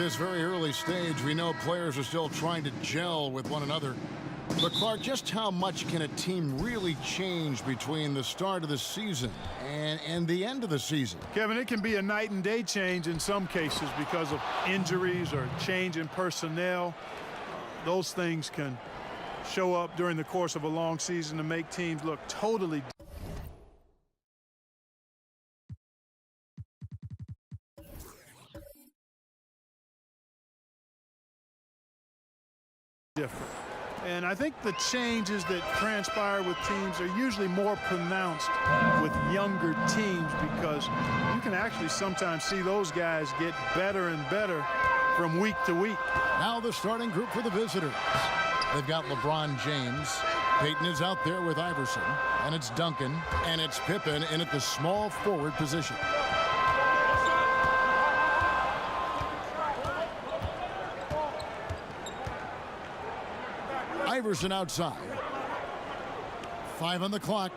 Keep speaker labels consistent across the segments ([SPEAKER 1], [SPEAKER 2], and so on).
[SPEAKER 1] this very early stage, we know players are still trying to gel with one another. But, Clark, just how much can a team really change between the start of the season and the end of the season?
[SPEAKER 2] Kevin, it can be a night and day change in some cases because of injuries or change in personnel. Those things can show up during the course of a long season to make teams look totally different. And I think the changes that transpire with teams are usually more pronounced with younger teams because you can actually sometimes see those guys get better and better from week to week.
[SPEAKER 1] Now the starting group for the visitors. They've got LeBron James. Peyton is out there with Iverson. And it's Duncan. And it's Pippen in at the small forward position. Iverson outside. 5 on the clock.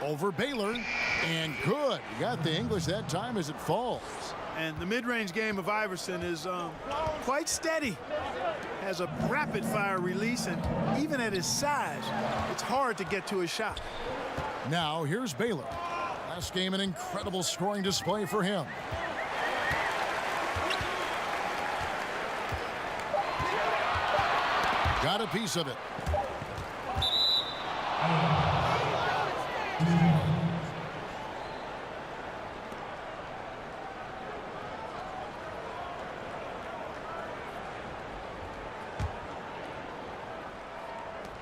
[SPEAKER 1] Over Baylor. And good. You got the English that time as it falls.
[SPEAKER 2] And the mid-range game of Iverson is quite steady. Has a rapid-fire release, and even at his size, it's hard to get to his shot.
[SPEAKER 1] Now here's Baylor. Last game, an incredible scoring display for him. Got a piece of it.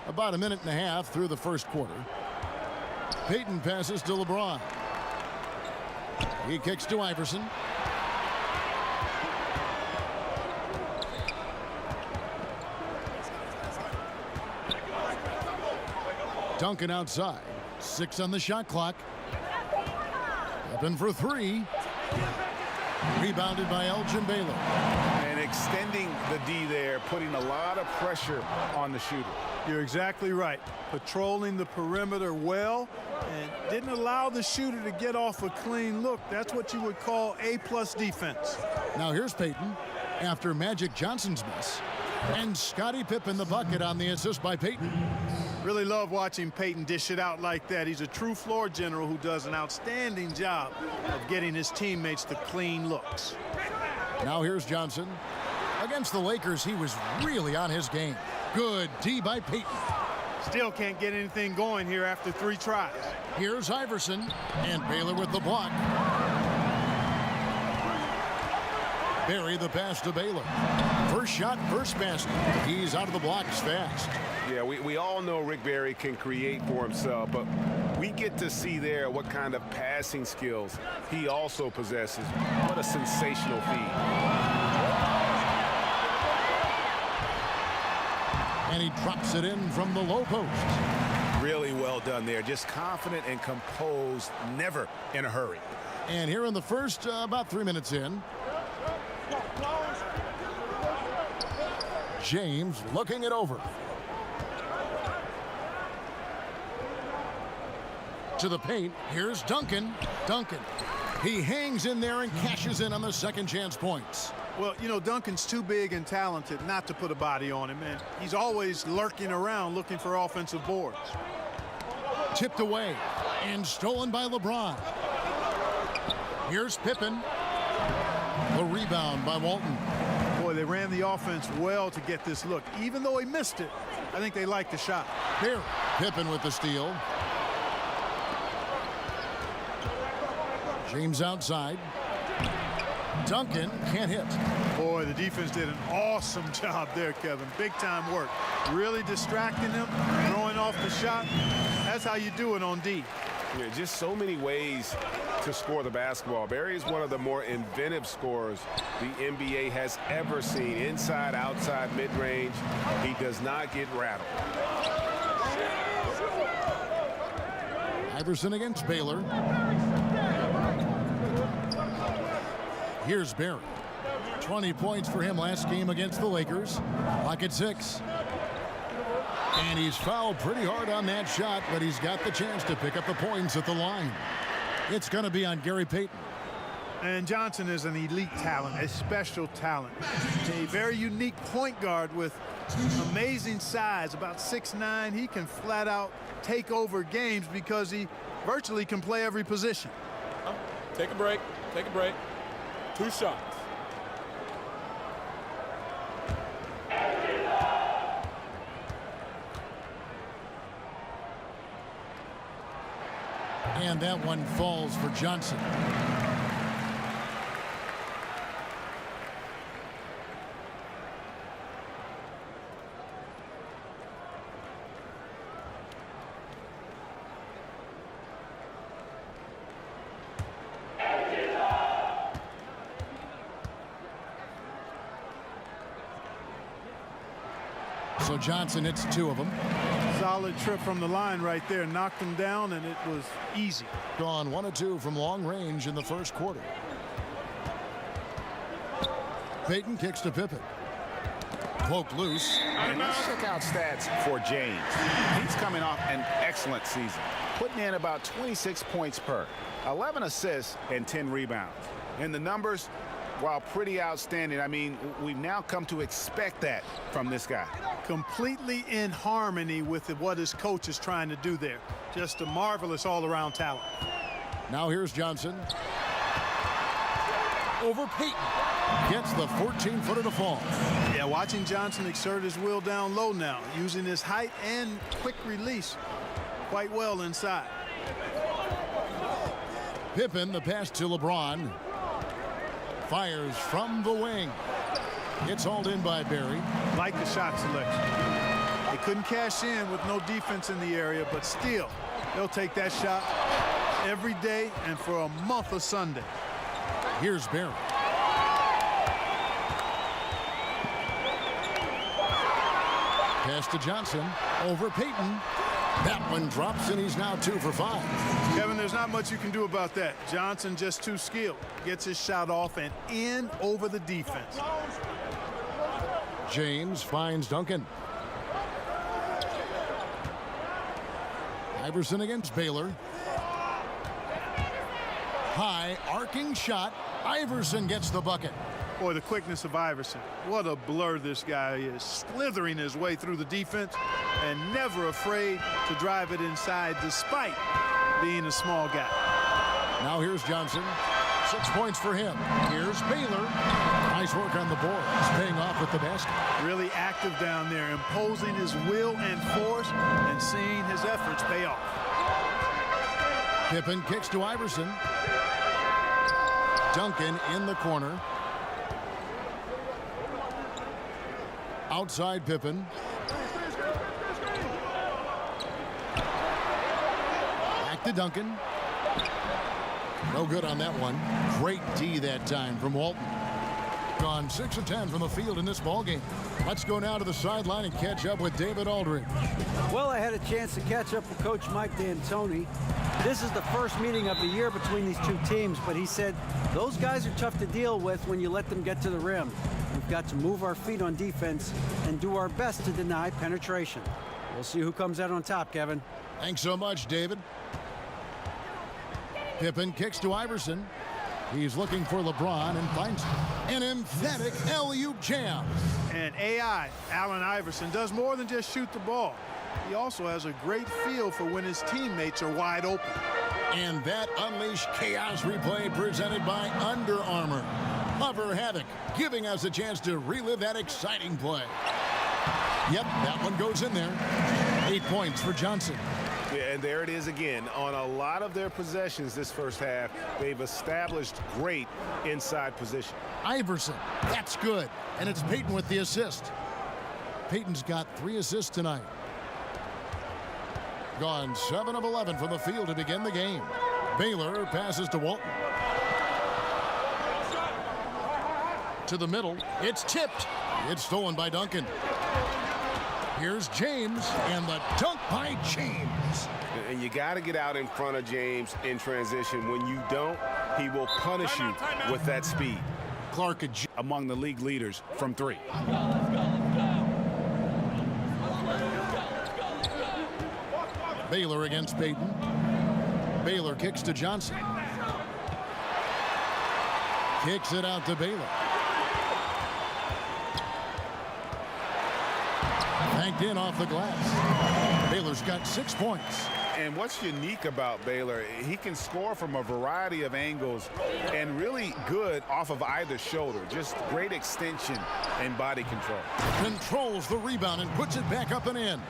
[SPEAKER 1] About a minute and a half through the first quarter. Peyton passes to LeBron. He kicks to Iverson. Duncan outside. 6 on the shot clock. Open for 3. Rebounded by Elgin Baylor.
[SPEAKER 3] And extending the D there, putting a lot of pressure on the shooter.
[SPEAKER 2] You're exactly right. Patrolling the perimeter well and didn't allow the shooter to get off a clean look. That's what you would call A+ defense.
[SPEAKER 1] Now here's Peyton after Magic Johnson's miss. And Scottie Pippen the bucket on the assist by Peyton.
[SPEAKER 2] Really love watching Peyton dish it out like that. He's a true floor general who does an outstanding job of getting his teammates to clean looks.
[SPEAKER 1] Now here's Johnson. Against the Lakers, he was really on his game. Good D by Peyton.
[SPEAKER 2] Still can't get anything going here after 3 tries.
[SPEAKER 1] Here's Iverson, and Baylor with the block. Barry the pass to Baylor. First shot, first basket. He's out of the blocks fast.
[SPEAKER 3] Yeah, we all know Rick Barry can create for himself, but we get to see there what kind of passing skills he also possesses. What a sensational feed.
[SPEAKER 1] And he drops it in from the low post.
[SPEAKER 3] Really well done there. Just confident and composed, never in a hurry.
[SPEAKER 1] And here in the first, about 3 minutes in. James looking it over. To the paint. Here's Duncan. Duncan. He hangs in there and cashes in on the second chance points.
[SPEAKER 2] Well, you know, Duncan's too big and talented not to put a body on him, and he's always lurking around looking for offensive boards.
[SPEAKER 1] Tipped away and stolen by LeBron. Here's Pippen. The rebound by Walton.
[SPEAKER 2] Boy, they ran the offense well to get this look. Even though he missed it, I think they liked the shot.
[SPEAKER 1] Here, Pippen with the steal. James outside. Duncan can't hit.
[SPEAKER 2] Boy, the defense did an awesome job there, Kevin. Big time work. Really distracting them, throwing off the shot. That's how you do it on D.
[SPEAKER 3] Yeah, just so many ways to score the basketball. Barry is one of the more inventive scorers the NBA has ever seen. Inside, outside, mid-range. He does not get rattled.
[SPEAKER 1] Iverson against Baylor. Here's Barry. 20 points for him last game against the Lakers. Lock at 6. And he's fouled pretty hard on that shot, but he's got the chance to pick up the points at the line. It's going to be on Gary Payton.
[SPEAKER 2] And Johnson is an elite talent, a special talent. A very unique point guard with amazing size, about 6'9". He can flat out take over games because he virtually can play every position.
[SPEAKER 4] Take a break. Take a break. 2 shots.
[SPEAKER 1] And that one falls for Johnson. So Johnson hits 2 of them.
[SPEAKER 2] Solid trip from the line right there. Knocked him down, and it was easy.
[SPEAKER 1] Gone 1 of 2 from long range in the first quarter. Payton kicks to Pippen. Poked loose.
[SPEAKER 5] And let's check out stats for James. He's coming off an excellent season, putting in about 26 points per, 11 assists, and 10 rebounds. And the numbers, while pretty outstanding, I mean, we've now come to expect that from this guy.
[SPEAKER 2] Completely in harmony with what his coach is trying to do there. Just a marvelous all-around talent.
[SPEAKER 1] Now here's Johnson. Over Payton. Gets the 14-footer to fall.
[SPEAKER 2] Yeah, watching Johnson exert his will down low now, using his height and quick release quite well inside.
[SPEAKER 1] Pippen, the pass to LeBron. Fires from the wing. It's hauled in by Barry.
[SPEAKER 2] Like the shot selection. They couldn't cash in with no defense in the area, but still, they'll take that shot every day and for a month of Sunday.
[SPEAKER 1] Here's Barry. Pass to Johnson. Over Payton. That one drops, and he's now 2 for 5.
[SPEAKER 2] Kevin, there's not much you can do about that. Johnson just too skilled. Gets his shot off and in over the defense.
[SPEAKER 1] James finds Duncan. Iverson against Baylor. High arcing shot. Iverson gets the bucket.
[SPEAKER 2] Boy, the quickness of Iverson. What a blur this guy is. Slithering his way through the defense and never afraid to drive it inside despite being a small guy.
[SPEAKER 1] Now here's Johnson. 6 points for him. Here's Baylor. Nice work on the board. He's paying off with the basket.
[SPEAKER 2] Really active down there, imposing his will and force and seeing his efforts pay off.
[SPEAKER 1] Pippen kicks to Iverson. Duncan in the corner. Outside Pippen. Back to Duncan. No good on that one. Great D that time from Walton. Gone 6 of 10 from the field in this ballgame. Let's go now to the sideline and catch up with David Aldridge.
[SPEAKER 6] Well, I had a chance to catch up with Coach Mike D'Antoni. This is the first meeting of the year between these 2 teams, but he said those guys are tough to deal with when you let them get to the rim. We've got to move our feet on defense and do our best to deny penetration. We'll see who comes out on top, Kevin.
[SPEAKER 1] Thanks so much, David. Pippen kicks to Iverson. He's looking for LeBron and finds an emphatic alley-oop jam.
[SPEAKER 2] And AI, Allen Iverson, does more than just shoot the ball. He also has a great feel for when his teammates are wide open.
[SPEAKER 1] And that Unleash Chaos replay presented by Under Armour. Hover Havoc, giving us a chance to relive that exciting play. Yep, that one goes in there. 8 points for Johnson.
[SPEAKER 3] Yeah, and there it is again. On a lot of their possessions this first half, they've established great inside position.
[SPEAKER 1] Iverson, that's good. And it's Payton with the assist. Payton's got 3 assists tonight. Gone 7 of 11 from the field to begin the game. Baylor passes to Walton. To the middle. It's tipped. It's stolen by Duncan. Here's James, and the dunk by James.
[SPEAKER 3] And you got to get out in front of James in transition. When you don't, he will punish you with that speed.
[SPEAKER 1] Clark
[SPEAKER 5] Among the league leaders from 3.
[SPEAKER 1] Baylor against Payton. Baylor kicks to Johnson. Kicks it out to Baylor. Banked in off the glass. Baylor's got 6 points.
[SPEAKER 5] And what's unique about Baylor, he can score from a variety of angles and really good off of either shoulder. Just great extension and body control.
[SPEAKER 1] Controls the rebound and puts it back up and in.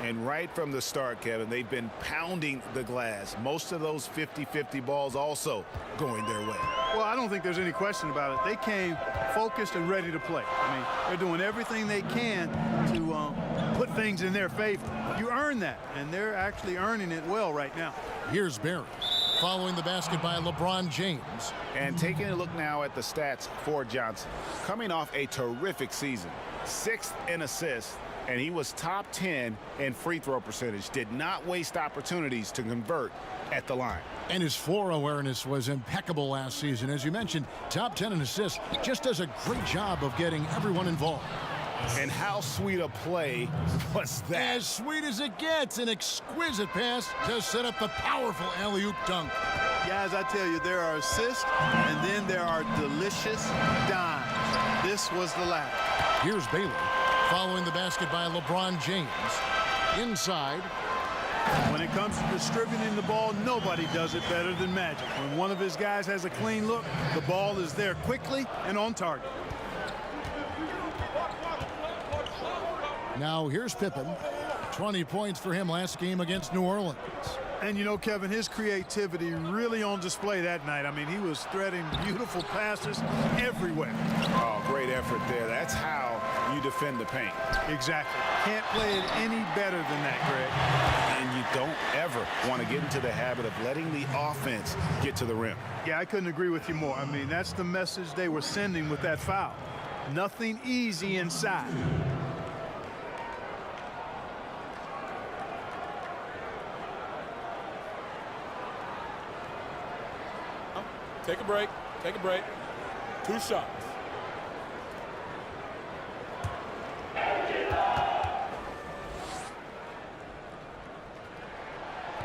[SPEAKER 5] And right from the start, Kevin, they've been pounding the glass. Most of those 50-50 balls also going their way.
[SPEAKER 2] Well, I don't think there's any question about it. They came focused and ready to play. I mean, they're doing everything they can to put things in their favor. You earn that, and they're actually earning it well right now.
[SPEAKER 1] Here's Barry following the basket by LeBron James.
[SPEAKER 5] And taking a look now at the stats for Johnson. Coming off a terrific season, 6th in assists, and he was top 10 in free throw percentage. Did not waste opportunities to convert at the line.
[SPEAKER 1] And his floor awareness was impeccable last season. As you mentioned, top 10 in assists. Just does a great job of getting everyone involved.
[SPEAKER 5] And how sweet a play was that?
[SPEAKER 1] As sweet as it gets. An exquisite pass to set up the powerful alley-oop dunk.
[SPEAKER 2] Guys, I tell you, there are assists, and then there are delicious dimes. This was the latter.
[SPEAKER 1] Here's Baylor following the basket by LeBron James. Inside.
[SPEAKER 2] When it comes to distributing the ball, nobody does it better than Magic. When one of his guys has a clean look, the ball is there quickly and on target.
[SPEAKER 1] Now here's Pippen. 20 points for him last game against New Orleans.
[SPEAKER 2] And you know, Kevin, his creativity really on display that night. I mean, he was threading beautiful passes everywhere.
[SPEAKER 5] Oh, great effort there. That's how you defend the paint.
[SPEAKER 2] Exactly. Can't play it any better than that, Greg.
[SPEAKER 5] And you don't ever want to get into the habit of letting the offense get to the rim.
[SPEAKER 2] Yeah, I couldn't agree with you more. I mean, that's the message they were sending with that foul. Nothing easy inside.
[SPEAKER 4] Take a break. Take a break. 2 shots.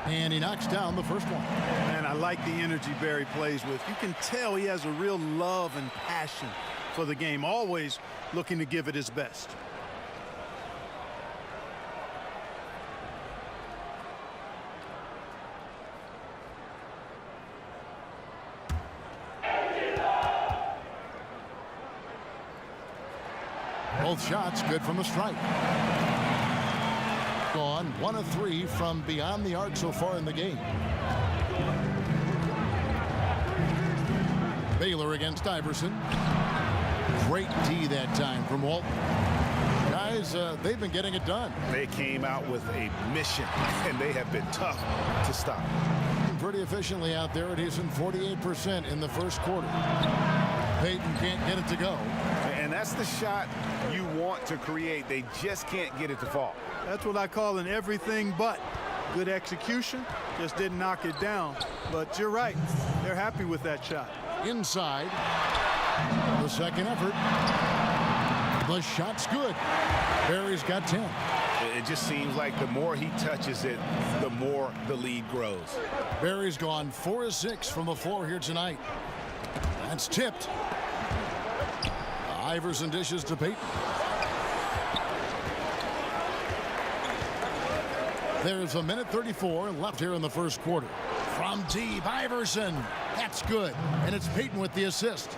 [SPEAKER 1] And he knocks down the first one.
[SPEAKER 2] Man, I like the energy Barry plays with. You can tell he has a real love and passion for the game, always looking to give it his best.
[SPEAKER 1] Both shots good from the stripe. Gone 1 of 3 from beyond the arc so far in the game. Baylor against Iverson. Great D that time from Walton. Guys, they've been getting it done.
[SPEAKER 5] They came out with a mission, and they have been tough to stop.
[SPEAKER 1] Pretty efficiently out there at Houston, 48% in the first quarter. Payton can't get it to go.
[SPEAKER 5] And that's the shot you want to create. They just can't get it to fall.
[SPEAKER 2] That's what I call an everything but. Good execution, just didn't knock it down. But you're right, they're happy with that shot.
[SPEAKER 1] Inside, the second effort. The shot's good. Barry's got 10.
[SPEAKER 5] It just seems like the more he touches it, the more the lead grows.
[SPEAKER 1] Barry's gone 4 of 6 from the floor here tonight. That's tipped. Iverson dishes to Payton. There's 1:34 left here in the first quarter. From deep, Iverson. That's good. And it's Payton with the assist.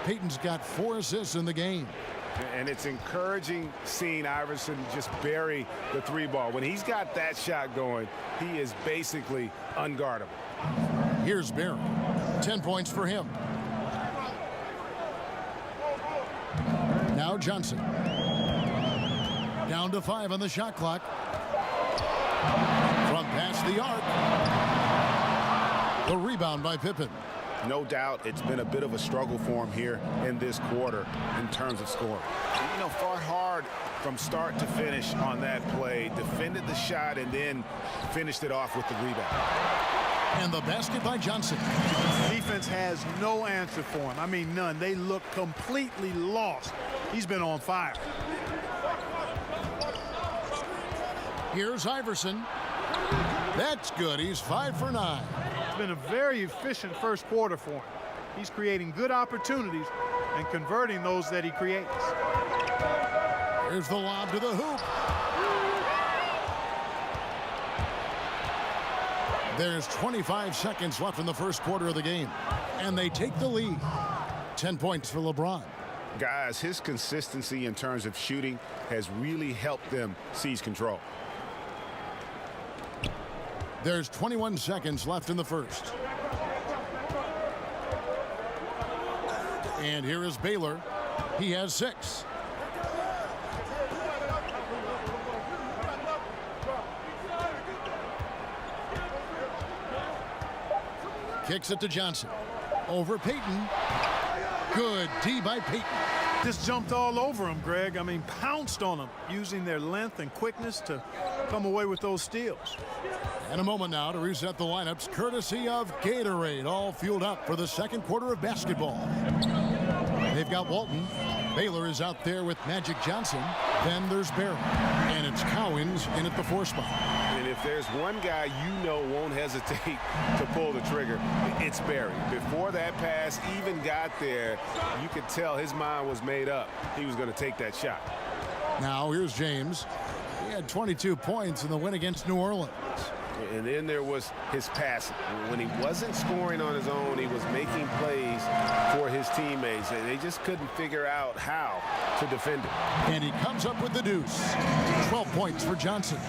[SPEAKER 1] Payton's got 4 assists in the game.
[SPEAKER 3] And it's encouraging seeing Iverson just bury the 3-ball. When he's got that shot going, he is basically unguardable.
[SPEAKER 1] Here's Barry. 10 points for him. Now Johnson. Down to 5 on the shot clock. From past the arc. The rebound by Pippen.
[SPEAKER 5] No doubt it's been a bit of a struggle for him here in this quarter in terms of scoring. You know, fought hard from start to finish on that play, defended the shot, and then finished it off with the rebound.
[SPEAKER 1] And the basket by Johnson.
[SPEAKER 2] Defense has no answer for him. I mean, none. They look completely lost. He's been on fire.
[SPEAKER 1] Here's Iverson. That's good. He's 5 for 9.
[SPEAKER 2] It's been a very efficient first quarter for him. He's creating good opportunities and converting those that he creates.
[SPEAKER 1] Here's the lob to the hoop. There's 25 seconds left in the first quarter of the game, and they take the lead. 10 points for LeBron.
[SPEAKER 5] Guys, his consistency in terms of shooting has really helped them seize control.
[SPEAKER 1] There's 21 seconds left in the first. And here is Baylor. He has 6. Kicks it to Johnson. Over Payton. Good D by Payton.
[SPEAKER 2] Just jumped all over him, Greg. I mean, pounced on him, using their length and quickness to come away with those steals.
[SPEAKER 1] And a moment now to reset the lineups, courtesy of Gatorade, all fueled up for the second quarter of basketball. They've got Walton. Baylor is out there with Magic Johnson. Then there's Barry. And it's Cowens in at the 4 spot.
[SPEAKER 3] And if there's one guy you know won't hesitate to pull the trigger, it's Barry. Before that pass even got there, you could tell his mind was made up. He was going to take that shot.
[SPEAKER 1] Now here's James. He had 22 points in the win against New Orleans.
[SPEAKER 3] And then there was his passing. When he wasn't scoring on his own, he was making plays for his teammates. And they just couldn't figure out how to defend him.
[SPEAKER 1] And he comes up with the deuce. 12 points for Johnson.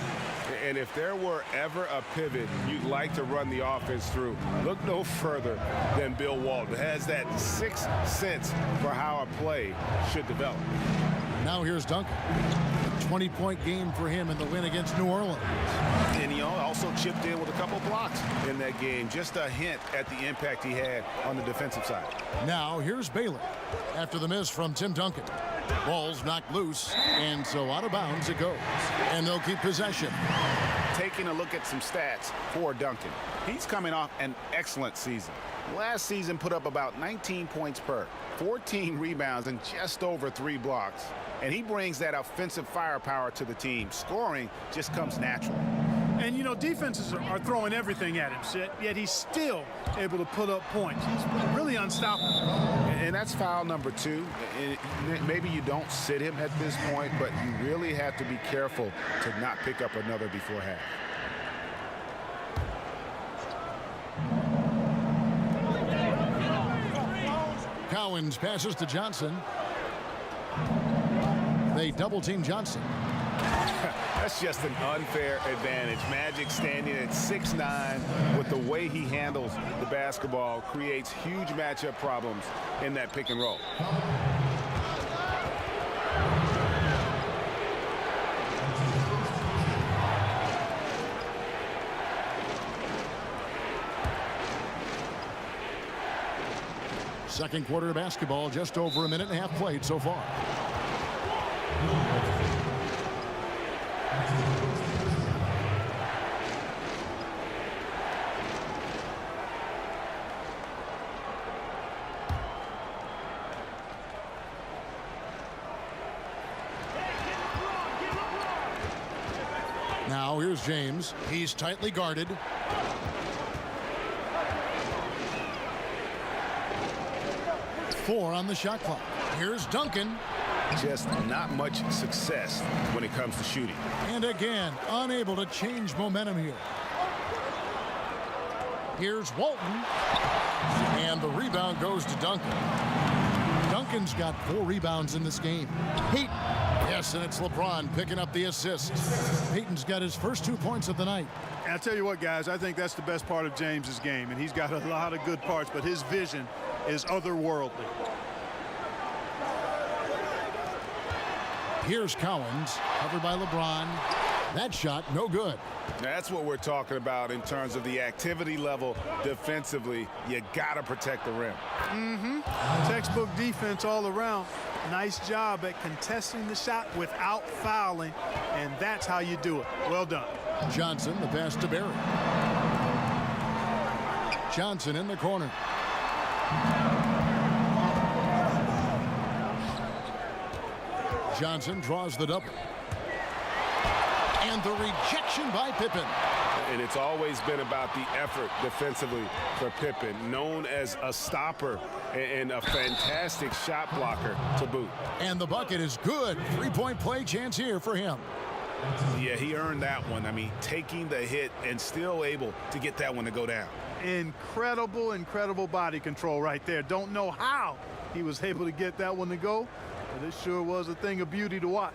[SPEAKER 3] And if there were ever a pivot you'd like to run the offense through, look no further than Bill Walton. Has that sixth sense for how a play should develop.
[SPEAKER 1] Now here's Duncan. 20-point game for him in the win against New Orleans.
[SPEAKER 5] And he also chipped in with a couple blocks in that game. Just a hint at the impact he had on the defensive side.
[SPEAKER 1] Now here's Baylor. After the miss from Tim Duncan. Ball's knocked loose, and so out of bounds it goes. And they'll keep possession.
[SPEAKER 5] Taking a look at some stats for Duncan. He's coming off an excellent season. Last season put up about 19 points per, 14 rebounds, and just over 3 blocks. And he brings that offensive firepower to the team. Scoring just comes naturally.
[SPEAKER 2] And, you know, defenses are throwing everything at him, yet he's still able to put up points. He's really unstoppable.
[SPEAKER 5] And that's foul number 2. Maybe you don't sit him at this point, but you really have to be careful to not pick up another before half.
[SPEAKER 1] Cowens passes to Johnson. They double-team Johnson.
[SPEAKER 3] That's just an unfair advantage. Magic standing at 6'9", with the way he handles the basketball, creates huge matchup problems in that pick and roll.
[SPEAKER 1] Second quarter of basketball, just over a minute and a half played so far. Now here's James. He's tightly guarded. Four on the shot clock. Here's Duncan.
[SPEAKER 5] Just not much success when it comes to shooting.
[SPEAKER 1] And again, unable to change momentum here. Here's Walton. And the rebound goes to Duncan. Duncan's got 4 rebounds in this game. Payton. Yes, and it's LeBron picking up the assist. Payton's got his first 2 points of the night.
[SPEAKER 2] And I'll tell you what, guys, I think that's the best part of James's game. And he's got a lot of good parts, but his vision is otherworldly.
[SPEAKER 1] Here's Cowens, covered by LeBron. That shot, no good.
[SPEAKER 3] That's what we're talking about in terms of the activity level defensively. You got to protect the rim.
[SPEAKER 2] Textbook defense all around. Nice job at contesting the shot without fouling, and that's how you do it. Well done.
[SPEAKER 1] Johnson, the pass to Barry. Johnson in the corner. Johnson draws the double. And the rejection by Pippen.
[SPEAKER 3] And it's always been about the effort defensively for Pippen, known as a stopper and a fantastic shot blocker to boot.
[SPEAKER 1] And the bucket is good. 3-point play chance here for him.
[SPEAKER 5] Yeah, he earned that one. I mean, taking the hit and still able to get that one to go down.
[SPEAKER 2] Incredible body control right there. Don't know how he was able to get that one to go, but it sure was a thing of beauty to watch.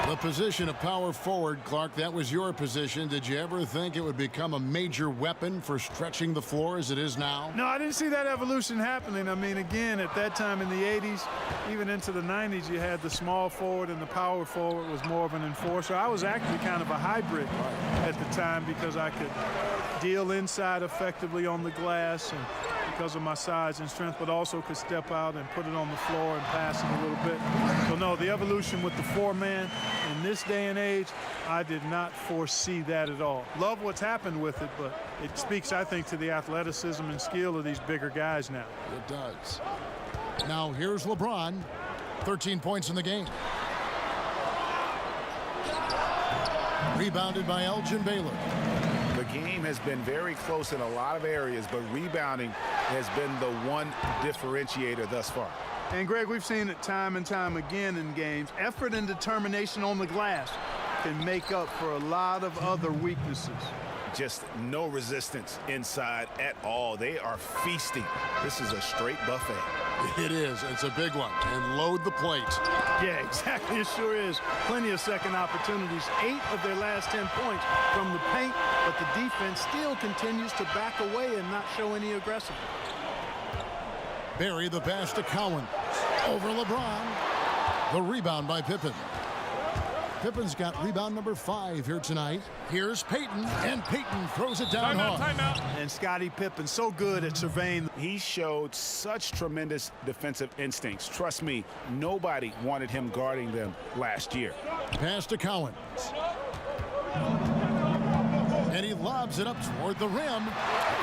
[SPEAKER 1] The position of power forward, Clark, that was your position. Did you ever think it would become a major weapon for stretching the floor as it is now?
[SPEAKER 2] No, I didn't see that evolution happening. I mean, again, at that time in the 80s, even into the 90s, you had the small forward and the power forward was more of an enforcer. I was actually kind of a hybrid at the time because I could deal inside effectively on the glass and because of my size and strength, but also could step out and put it on the floor and pass it a little bit. So, no, the evolution with the four-man in this day and age, I did not foresee that at all. Love what's happened with it, but it speaks, I think, to the athleticism and skill of these bigger guys now.
[SPEAKER 1] It does. Now here's LeBron. 13 points in the game. Rebounded by Elgin Baylor.
[SPEAKER 5] The game has been very close in a lot of areas, but rebounding has been the one differentiator thus far.
[SPEAKER 2] And, Greg, we've seen it time and time again in games. Effort and determination on the glass can make up for a lot of other weaknesses.
[SPEAKER 5] Just no resistance inside at all. They are feasting. This is a straight buffet.
[SPEAKER 1] It is. It's a big one. And load the plate.
[SPEAKER 2] Yeah, exactly. It sure is. Plenty of second opportunities. 8 of their last 10 points from the paint, but the defense still continues to back away and not show any aggressiveness.
[SPEAKER 1] Barry the pass to Cowan. Over LeBron. The rebound by Pippen. Pippen's got rebound number 5 here tonight. Here's Payton, and Payton throws it down hard.
[SPEAKER 4] Timeout.
[SPEAKER 2] And Scottie Pippen so good at surveying.
[SPEAKER 5] He showed such tremendous defensive instincts. Trust me, nobody wanted him guarding them last year.
[SPEAKER 1] Pass to Cowan. And he lobs it up toward the rim.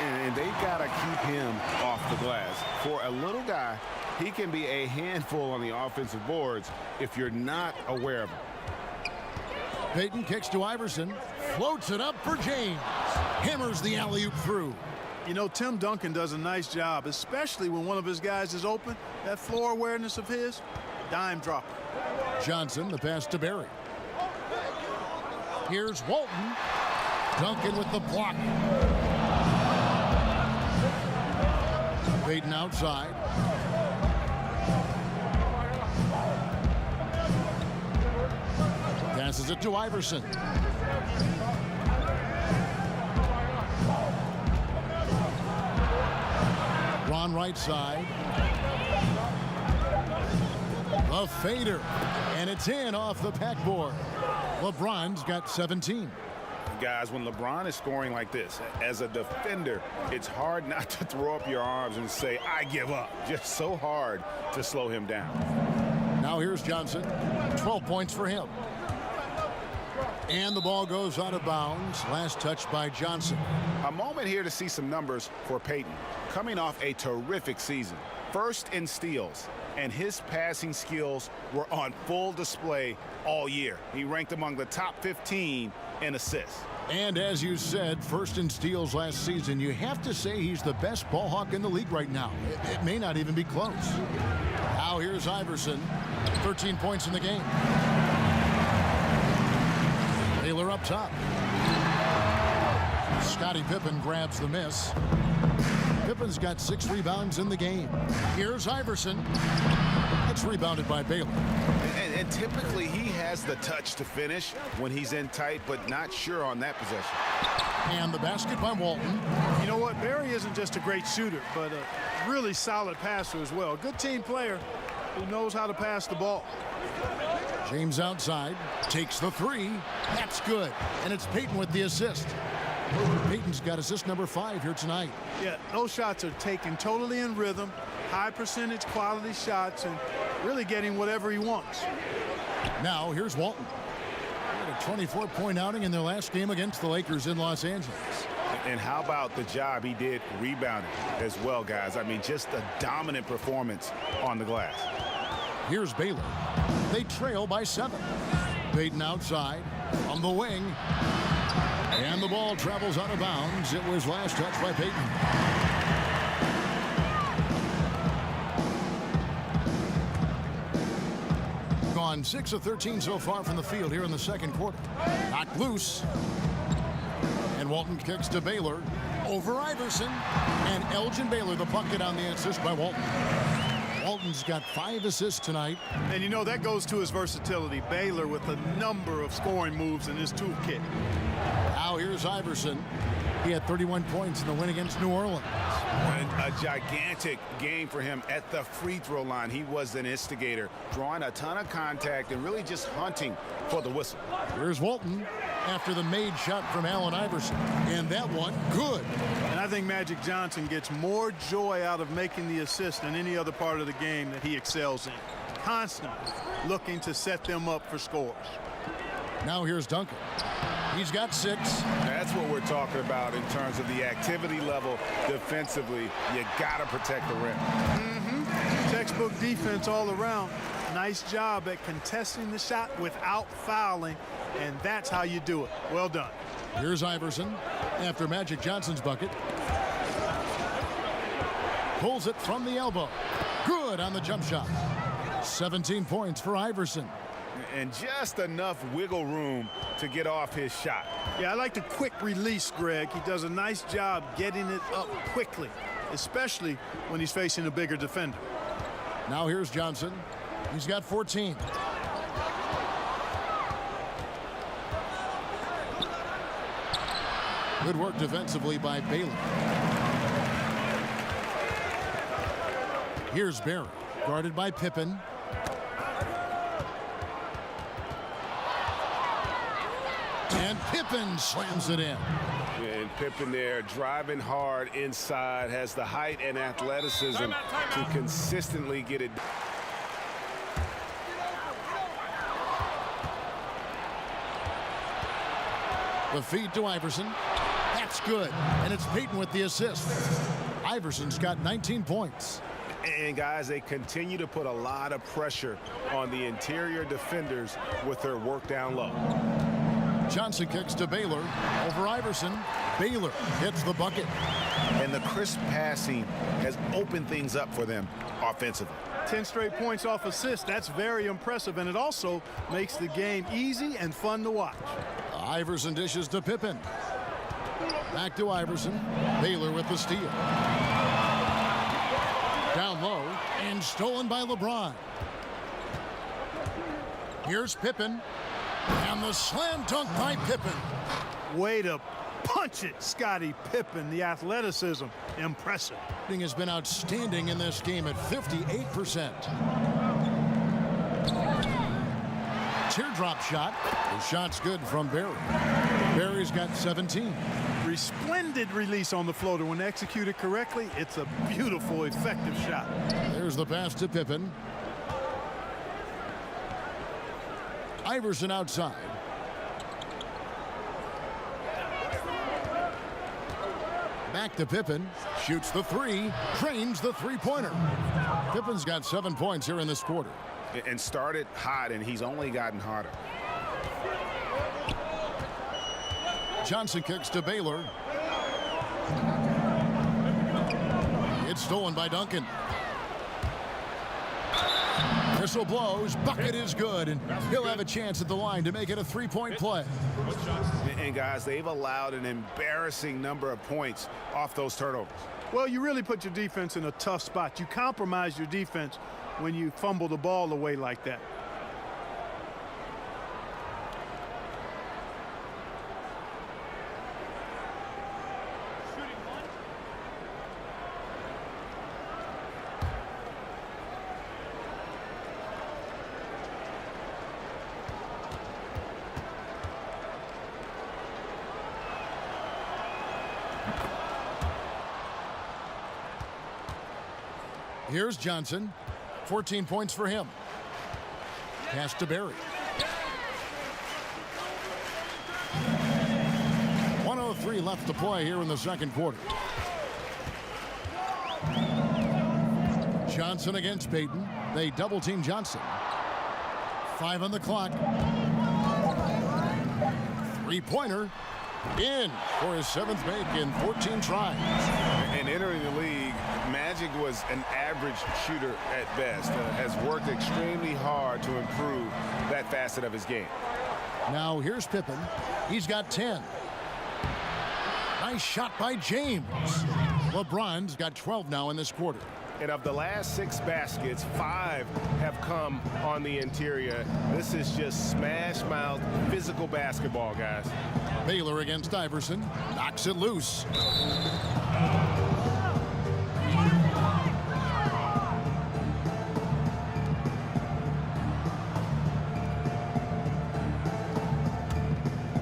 [SPEAKER 3] And they got to keep him off the glass. For a little guy, he can be a handful on the offensive boards if you're not aware of him.
[SPEAKER 1] Payton kicks to Iverson, floats it up for James, hammers the alley-oop through.
[SPEAKER 2] You know, Tim Duncan does a nice job, especially when one of his guys is open. That floor awareness of his, dime dropper.
[SPEAKER 1] Johnson, the pass to Barry. Here's Walton. Duncan with the block. Payton outside. Passes it to Iverson. Ron right side. A fader. And it's in off the backboard. LeBron's got 17.
[SPEAKER 5] Guys, when LeBron is scoring like this, as a defender, it's hard not to throw up your arms and say, I give up. Just so hard to slow him down.
[SPEAKER 1] Now here's Johnson. 12 points for him. And the ball goes out of bounds. Last touch by Johnson.
[SPEAKER 5] A moment here to see some numbers for Payton. Coming off a terrific season. First in steals, and his passing skills were on full display all year. He ranked among the top 15 in assists.
[SPEAKER 1] And as you said, first in steals last season. You have to say he's the best ball hawk in the league right now. It may not even be close. Now here's Iverson. 13 points in the game. Baylor up top. Scottie Pippen grabs the miss. Pippen's got 6 rebounds in the game. Here's Iverson. It's rebounded by Baylor.
[SPEAKER 5] And typically he has the touch to finish when he's in tight, but not sure on that possession.
[SPEAKER 1] And the basket by Walton.
[SPEAKER 2] You know what? Barry isn't just a great shooter, but a really solid passer as well. Good team player who knows how to pass the ball.
[SPEAKER 1] James outside, takes the 3. That's good. And it's Payton with the assist. Payton's got assist number 5 here tonight.
[SPEAKER 2] Yeah, those shots are taken totally in rhythm, high percentage quality shots, and really getting whatever he wants.
[SPEAKER 1] Now here's Walton. a 24-point outing in their last game against the Lakers in Los Angeles.
[SPEAKER 5] And how about the job he did rebounding as well, guys? I mean, just a dominant performance on the glass.
[SPEAKER 1] Here's Baylor. They trail by 7. Payton outside on the wing. And the ball travels out of bounds. It was last touched by Payton. Gone 6 of 13 so far from the field here in the second quarter. Knocked loose. And Walton kicks to Baylor over Iverson. And Elgin Baylor, the bucket on the assist by Walton. Walton's got 5 assists tonight.
[SPEAKER 2] And you know, that goes to his versatility. Baylor with a number of scoring moves in his toolkit.
[SPEAKER 1] Now here's Iverson. He had 31 points in the win against New Orleans.
[SPEAKER 5] And a gigantic game for him at the free throw line. He was an instigator, drawing a ton of contact and really just hunting for the whistle.
[SPEAKER 1] Here's Walton after the made shot from Allen Iverson. And that one, good.
[SPEAKER 2] And I think Magic Johnson gets more joy out of making the assist than any other part of the game that he excels in. Constantly looking to set them up for scores.
[SPEAKER 1] Now here's Duncan. He's got 6.
[SPEAKER 3] That's what we're talking about in terms of the activity level defensively. You got to protect the rim.
[SPEAKER 2] Textbook defense all around. Nice job at contesting the shot without fouling, and that's how you do it. Well done.
[SPEAKER 1] Here's Iverson after Magic Johnson's bucket. Pulls it from the elbow. Good on the jump shot. 17 points for Iverson.
[SPEAKER 5] And just enough wiggle room to get off his shot.
[SPEAKER 2] Yeah, I like the quick release, Greg. He does a nice job getting it up quickly, especially when he's facing a bigger defender.
[SPEAKER 1] Now here's Johnson. He's got 14. Good work defensively by Baylor. Here's Barry, guarded by Pippen. And Pippen slams it in.
[SPEAKER 3] And Pippen there driving hard inside, has the height and athleticism to consistently get it.
[SPEAKER 1] The feed to Iverson. That's good. And it's Payton with the assist. Iverson's got 19 points.
[SPEAKER 3] And guys, they continue to put a lot of pressure on the interior defenders with their work down low.
[SPEAKER 1] Johnson kicks to Baylor over Iverson. Baylor hits the bucket.
[SPEAKER 5] And the crisp passing has opened things up for them offensively.
[SPEAKER 2] 10 straight points off assist. That's very impressive, and it also makes the game easy and fun to watch.
[SPEAKER 1] Iverson dishes to Pippen. Back to Iverson. Baylor with the steal. Down low and stolen by LeBron. Here's Pippen. And the slam dunk by Pippen.
[SPEAKER 2] Way to punch it, Scottie Pippen. The athleticism, impressive.
[SPEAKER 1] He has been outstanding in this game at 58%. Teardrop shot. The shot's good from Barry. Barry's got 17.
[SPEAKER 2] Resplendent release on the floater. When executed correctly, it's a beautiful, effective shot.
[SPEAKER 1] There's the pass to Pippen. Iverson outside. Back to Pippen. Shoots the 3. Drains the three-pointer. Pippen's got 7 points here in this quarter.
[SPEAKER 5] And started hot, and he's only gotten hotter.
[SPEAKER 1] Johnson kicks to Baylor. It's stolen by Duncan. Whistle blows. Bucket is good, and he'll have a chance at the line to make it a three-point play.
[SPEAKER 5] And guys, they've allowed an embarrassing number of points off those turnovers.
[SPEAKER 2] Well, you really put your defense in a tough spot. You compromise your defense when you fumble the ball away like that.
[SPEAKER 1] Here's Johnson. 14 points for him. Pass to Barry. 2:33 left to play here in the second quarter. Johnson against Payton. They double team Johnson. 5 on the clock. Three-pointer in for his 7th make in 14 tries.
[SPEAKER 3] And entering the league, Magic was an average shooter at best. Has worked extremely hard to improve that facet of his game.
[SPEAKER 1] Now here's Pippen. He's got 10. Nice shot by James. LeBron's got 12 now in this quarter.
[SPEAKER 3] And of the last 6 baskets, 5 have come on the interior. This is just smash mouth physical basketball, guys.
[SPEAKER 1] Baylor against Iverson. Knocks it loose.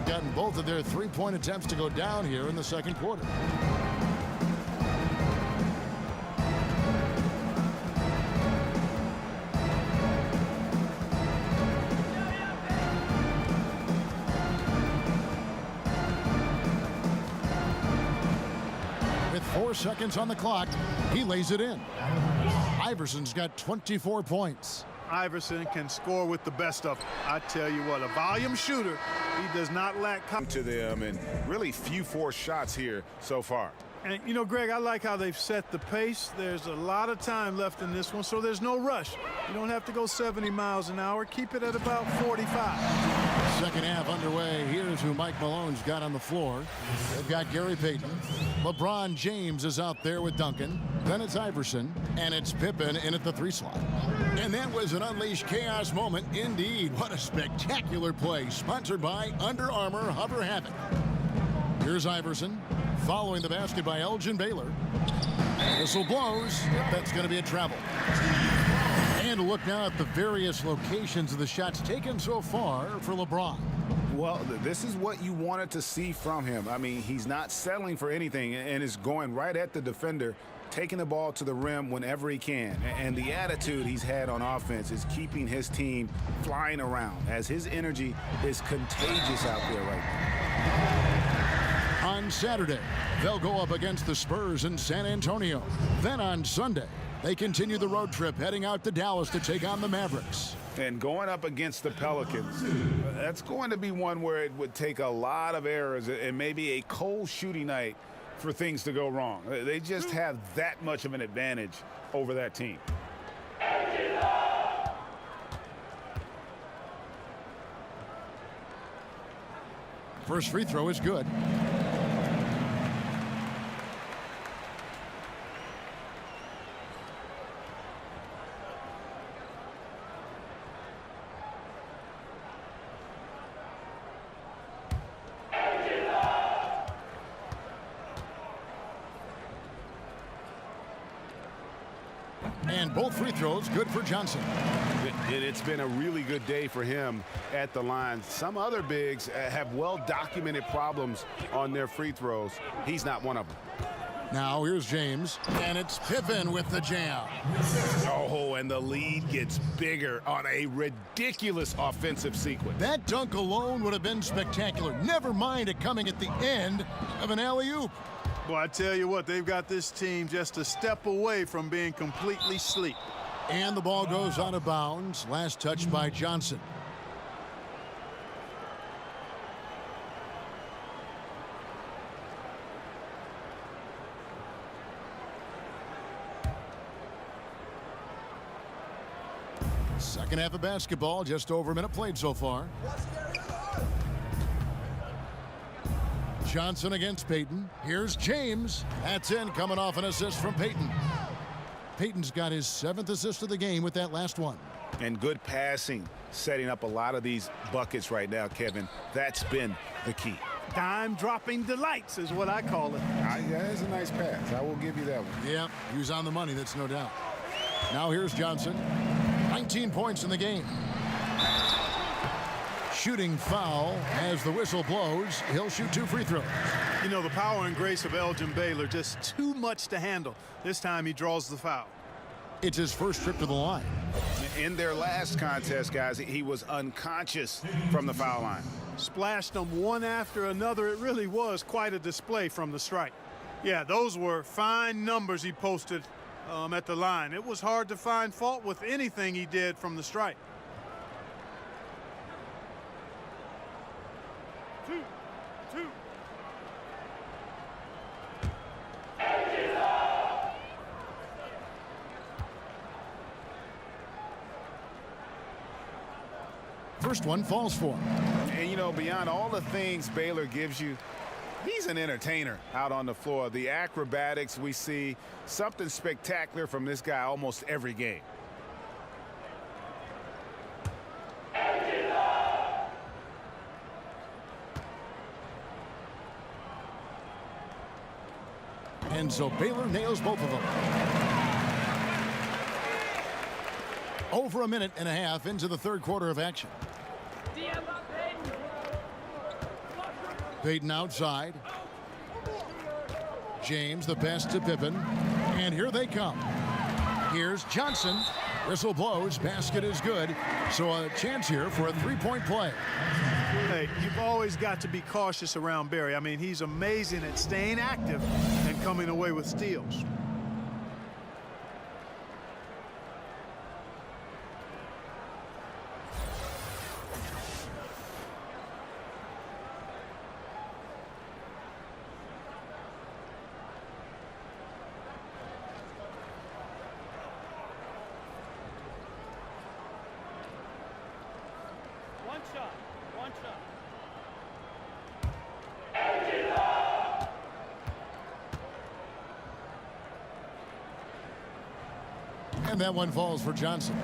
[SPEAKER 1] Gotten both of their three-point attempts to go down here in the second quarter. With 4 seconds on the clock, he lays it in. Iverson's got 24 points.
[SPEAKER 2] Iverson can score with the best of them. I tell you what, a volume shooter. He does not lack
[SPEAKER 3] To them, and really few forced shots here so far.
[SPEAKER 2] And, you know, Greg, I like how they've set the pace. There's a lot of time left in this one, so there's no rush. You don't have to go 70 miles an hour. Keep it at about 45.
[SPEAKER 1] Second half underway. Here's who Mike Malone's got on the floor. They've got Gary Payton. LeBron James is out there with Duncan. Then it's Iverson, and it's Pippen in at the 3 slot. And that was an unleashed chaos moment indeed. What a spectacular play, sponsored by Under Armour Hover Havoc. Here's Iverson, following the basket by Elgin Baylor. Whistle blows. That's going to be a travel. And look now at the various locations of the shots taken so far for LeBron.
[SPEAKER 5] Well, this is what you wanted to see from him. I mean, he's not settling for anything and is going right at the defender, taking the ball to the rim whenever he can. And the attitude he's had on offense is keeping his team flying around, as his energy is contagious out there right now.
[SPEAKER 1] On Saturday, they'll go up against the Spurs in San Antonio. Then on Sunday, they continue the road trip heading out to Dallas to take on the Mavericks.
[SPEAKER 5] And going up against the Pelicans, that's going to be one where it would take a lot of errors and maybe a cold shooting night for things to go wrong. They just have that much of an advantage over that team.
[SPEAKER 1] First free throw is good. And both free throws good for Johnson.
[SPEAKER 3] It's been a really good day for him at the line. Some other bigs have well-documented problems on their free throws. He's not one of them.
[SPEAKER 1] Now here's James, and it's Pippen with the jam.
[SPEAKER 3] Oh, and the lead gets bigger on a ridiculous offensive sequence.
[SPEAKER 1] That dunk alone would have been spectacular. Never mind it coming at the end of an alley-oop.
[SPEAKER 2] Well, I tell you what, they've got this team just a step away from being completely asleep.
[SPEAKER 1] And the ball goes out of bounds. Last touch by Johnson. Second half of basketball, just over a minute played so far. Johnson against Payton. Here's James. That's in, coming off an assist from Payton. Payton's got his 7th assist of the game with that last one.
[SPEAKER 5] And good passing, setting up a lot of these buckets right now, Kevin. That's been the key.
[SPEAKER 2] Dime-dropping delights is what I call it.
[SPEAKER 5] Yeah, that's a nice pass. I will give you that one.
[SPEAKER 1] Yeah, he was on the money, that's no doubt. Now here's Johnson. 19 points in the game. Shooting foul as the whistle blows. He'll shoot 2 free throws.
[SPEAKER 2] You know, the power and grace of Elgin Baylor, just too much to handle. This time he draws the foul.
[SPEAKER 1] It's his first trip to the line.
[SPEAKER 5] In their last contest, guys, he was unconscious from the foul line.
[SPEAKER 2] Splashed them one after another. It really was quite a display from the strike. Yeah, those were fine numbers he posted at the line. It was hard to find fault with anything he did from the strike. Two.
[SPEAKER 1] First one falls for him.
[SPEAKER 5] And, you know, beyond all the things Baylor gives you, he's an entertainer out on the floor. The acrobatics we see, something spectacular from this guy almost every game.
[SPEAKER 1] And so Baylor nails both of them. Over a minute and a half into the third quarter of action. Payton outside. James, the pass to Pippen. And here they come. Here's Johnson. Whistle blows. Basket is good. So a chance here for a three-point play.
[SPEAKER 2] Hey, you've always got to be cautious around Barry. I mean, he's amazing at staying active and coming away with steals.
[SPEAKER 7] One shot.
[SPEAKER 1] And that one falls for Johnson.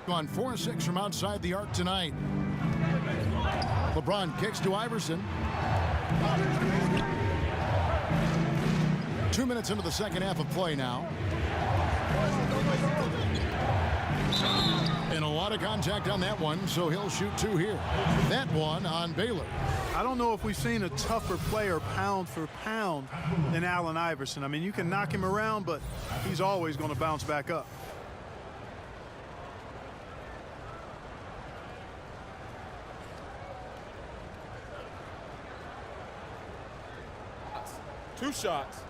[SPEAKER 1] On 4-6 from outside the arc tonight. LeBron kicks to Iverson. 2 minutes into the second half of play now. And a lot of contact on that one, so he'll shoot two here. That one on Baylor.
[SPEAKER 2] I don't know if we've seen a tougher player pound for pound than Allen Iverson. I mean, you can knock him around, but he's always going to bounce back up.
[SPEAKER 4] Two shots.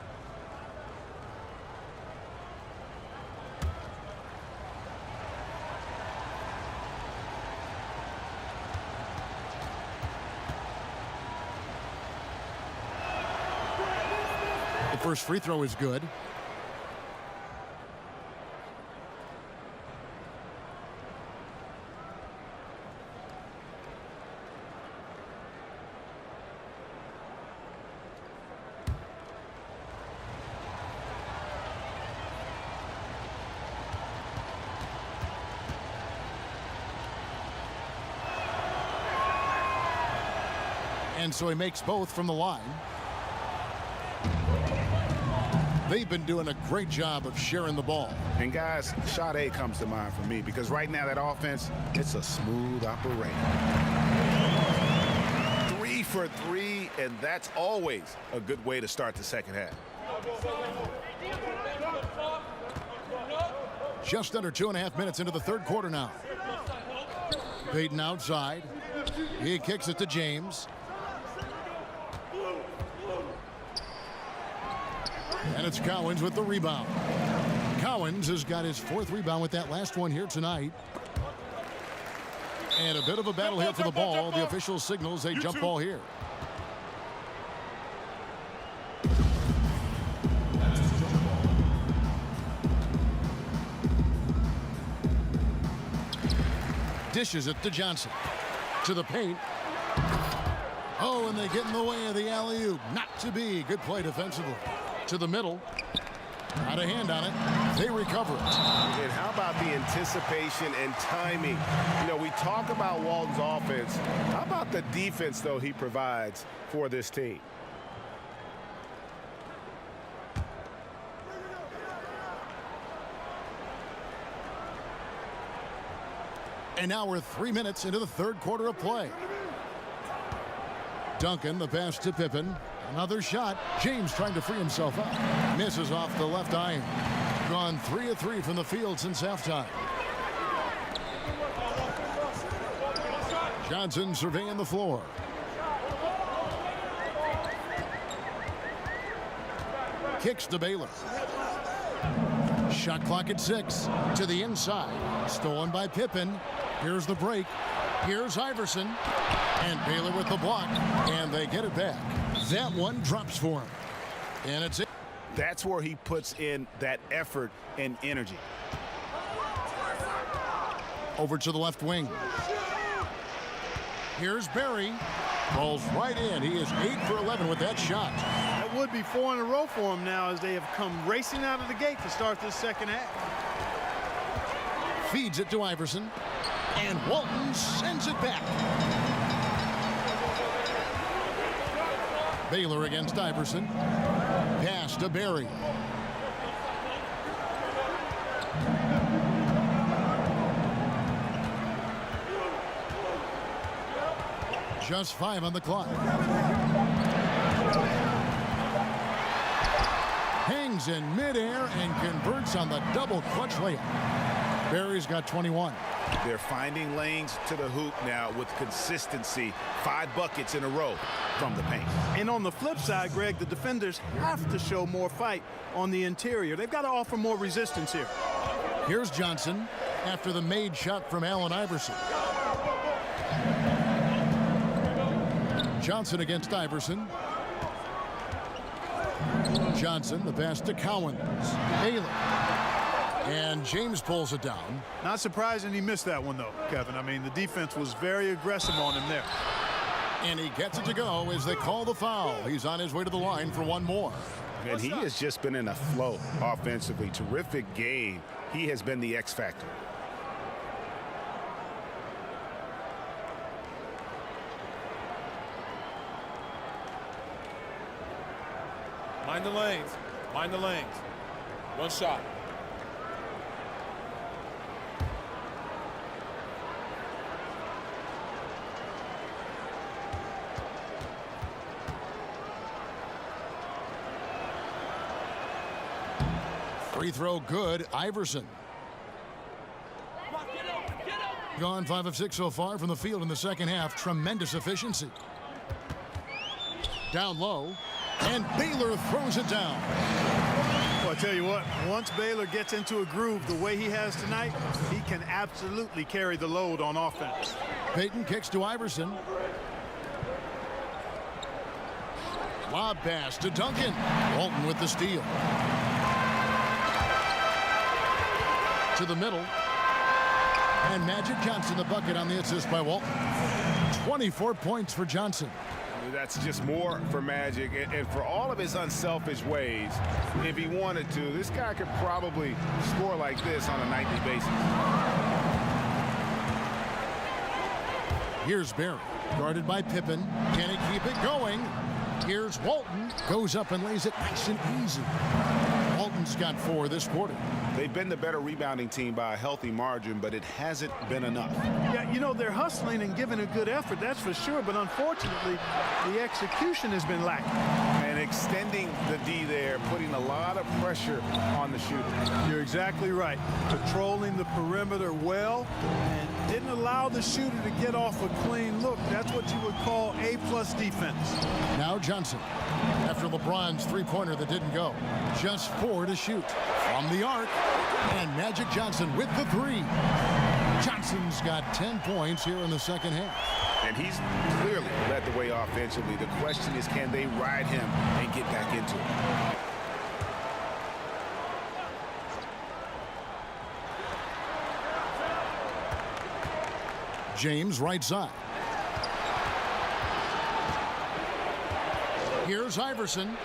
[SPEAKER 1] The first free throw is good. And so he makes both from the line. They've been doing a great job of sharing the ball.
[SPEAKER 5] And guys, shot A comes to mind for me because right now that offense, it's a smooth operation. 3 for 3, and that's always a good way to start the second half.
[SPEAKER 1] Just under 2.5 minutes into the third quarter now. Payton outside. He kicks it to James. And it's Cowens with the rebound. Cowens has got his 4th rebound with that last one here tonight. And a bit of a battle here for the ball. The official signals a jump ball here. Dishes it to Johnson. To the paint. Oh, and they get in the way of the alley-oop. Not to be. Good play defensively. To the middle. Not a hand on it. They recover it.
[SPEAKER 3] And how about the anticipation and timing? You know, we talk about Walton's offense. How about the defense, though, he provides for this team?
[SPEAKER 1] And now we're 3 minutes into the third quarter of play. Duncan, the pass to Pippen. Another shot. James trying to free himself up. Misses off the left iron. Gone 3 of 3 from the field since halftime. Johnson surveying the floor. Kicks to Baylor. Shot clock at 6. To the inside. Stolen by Pippen. Here's the break. Here's Iverson. And Baylor with the block. And they get it back. That one drops for him. And it's it.
[SPEAKER 5] That's where he puts in that effort and energy.
[SPEAKER 1] Over to the left wing. Here's Barry. Rolls right in. He is 8 for 11 with that shot.
[SPEAKER 2] That would be 4 in a row for him now as they have come racing out of the gate to start this second half.
[SPEAKER 1] Feeds it to Iverson. And Walton sends it back. Baylor against Iverson. Pass to Barry. Just 5 on the clock. Hangs in midair and converts on the double clutch layup. Barry's got 21.
[SPEAKER 5] They're finding lanes to the hoop now with consistency. 5 buckets in a row from the paint.
[SPEAKER 2] And on the flip side, Greg, the defenders have to show more fight on the interior. They've got to offer more resistance here.
[SPEAKER 1] Here's Johnson after the made shot from Allen Iverson. Johnson against Iverson. Johnson, the pass to Cowens. Baylor. And James pulls it down.
[SPEAKER 2] Not surprising he missed that one, though, Kevin. I mean, the defense was very aggressive on him there.
[SPEAKER 1] And he gets it to go as they call the foul. He's on his way to the line for one more.
[SPEAKER 5] And he has just been in a flow offensively. Terrific game. He has been the X factor.
[SPEAKER 4] Mind the lanes. Mind the lanes. One shot.
[SPEAKER 1] Free throw good. Iverson. Gone 5 of 6 so far from the field in the second half. Tremendous efficiency. Down low. And Baylor throws it down.
[SPEAKER 2] Well, I tell you what, once Baylor gets into a groove the way he has tonight, he can absolutely carry the load on offense.
[SPEAKER 1] Payton kicks to Iverson. Lob pass to Duncan. Walton with the steal. To the middle. And Magic Johnson the bucket on the assist by Walton. 24 points for Johnson.
[SPEAKER 3] That's just more for Magic, and for all of his unselfish ways, if he wanted to, this guy could probably score like this on a nightly basis.
[SPEAKER 1] Here's Barry, guarded by Pippen. Can he keep it going? Here's Walton. Goes up and lays it nice and easy. Walton's got 4 this quarter.
[SPEAKER 5] They've been the better rebounding team by a healthy margin, but it hasn't been enough.
[SPEAKER 2] Yeah, you know, they're hustling and giving a good effort, that's for sure, but unfortunately, the execution has been lacking.
[SPEAKER 3] And extending the D there, putting a lot of pressure on the shooter.
[SPEAKER 2] You're exactly right. Controlling the perimeter well and didn't allow the shooter to get off a clean look. That's what you would call A+ defense.
[SPEAKER 1] Now Johnson, after LeBron's three-pointer that didn't go. Just 4 to shoot. From the arc, and Magic Johnson with the 3. Johnson's got 10 points here in the second half.
[SPEAKER 5] And he's clearly led the way offensively. The question is, can they ride him and get back into it?
[SPEAKER 1] James right side. Here's Iverson.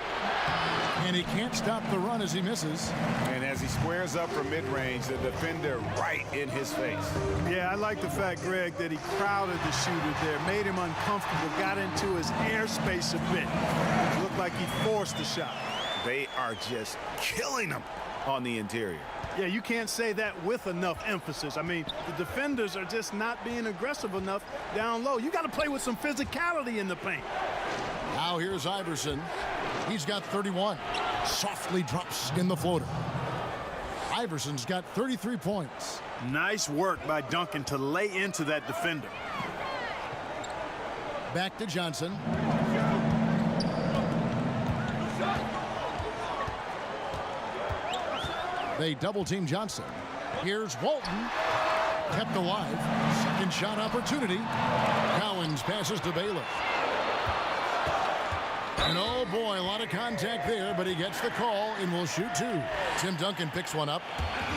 [SPEAKER 1] And he can't stop the run as he misses.
[SPEAKER 3] And as he squares up from mid-range, the defender right in his face.
[SPEAKER 2] Yeah, I like the fact, Greg, that he crowded the shooter there, made him uncomfortable, got into his airspace a bit. It looked like he forced the shot.
[SPEAKER 5] They are just killing him on the interior.
[SPEAKER 2] Yeah, you can't say that with enough emphasis. I mean, the defenders are just not being aggressive enough down low. You got to play with some physicality in the paint.
[SPEAKER 1] Now here's Iverson. He's got 31. Softly drops in the floater. Iverson's got 33 points.
[SPEAKER 2] Nice work by Duncan to lay into that defender.
[SPEAKER 1] Back to Johnson. They double-team Johnson. Here's Walton. Kept alive. Second shot opportunity. Cowens passes to Baylor. And oh boy, a lot of contact there, but he gets the call and will shoot two. Tim Duncan picks one up.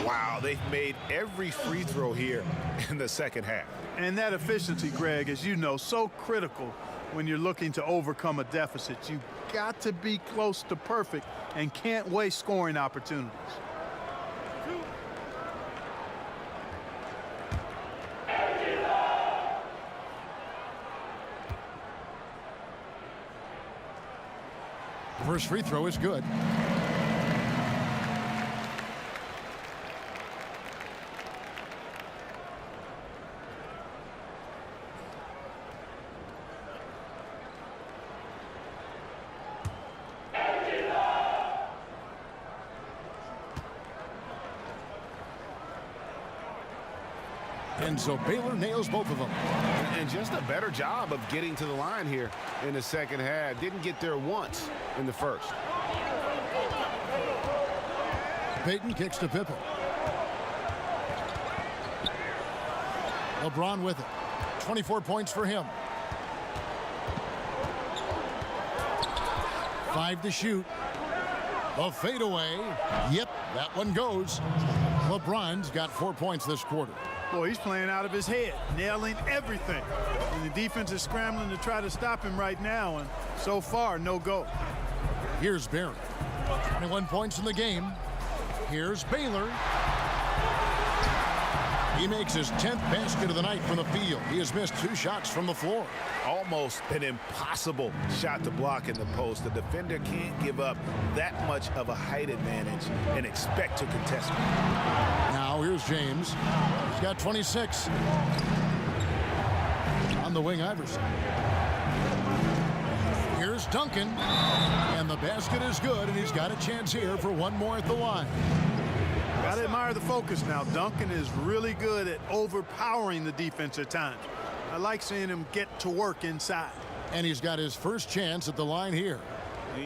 [SPEAKER 5] Wow, they've made every free throw here in the second half.
[SPEAKER 2] And that efficiency, Greg, as you know, so critical when you're looking to overcome a deficit. You've got to be close to perfect and can't waste scoring opportunities.
[SPEAKER 1] First free throw is good. And so Baylor nails both of them.
[SPEAKER 5] And just a better job of getting to the line here in the second half. Didn't get there once in the first.
[SPEAKER 1] Payton kicks to Pippen. LeBron with it. 24 points for him. 5 to shoot. The fadeaway. Yep, that one goes. LeBron's got 4 points this quarter.
[SPEAKER 2] Boy, he's playing out of his head, nailing everything. And the defense is scrambling to try to stop him right now, and so far, no go.
[SPEAKER 1] Here's Barry. 21 points in the game. Here's Baylor. He makes his 10th basket of the night from the field. He has missed 2 shots from the floor.
[SPEAKER 5] Almost an impossible shot to block in the post. The defender can't give up that much of a height advantage and expect to contest it.
[SPEAKER 1] Now here's James. He's got 26. On the wing, Iverson. Here's Duncan. And the basket is good, and he's got a chance here for one more at the line.
[SPEAKER 2] Got to admire the focus now. Duncan is really good at overpowering the defense at times. I like seeing him get to work inside.
[SPEAKER 1] And he's got his first chance at the line here.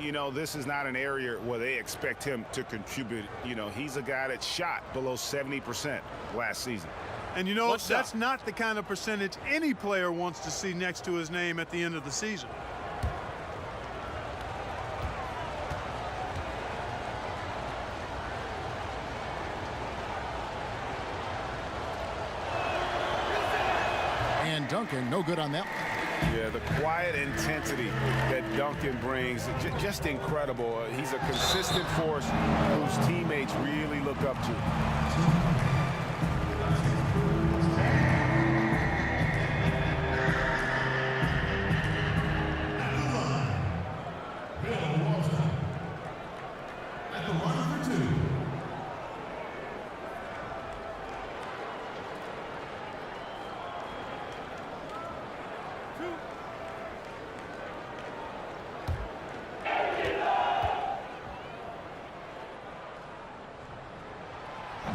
[SPEAKER 5] You know, this is not an area where they expect him to contribute. You know, he's a guy that shot below 70% last season.
[SPEAKER 2] And you know, that's not the kind of percentage any player wants to see next to his name at the end of the season.
[SPEAKER 1] And Duncan, no good on that one.
[SPEAKER 5] Yeah, the quiet intensity that Duncan brings, just incredible. He's a consistent force whose teammates really look up to.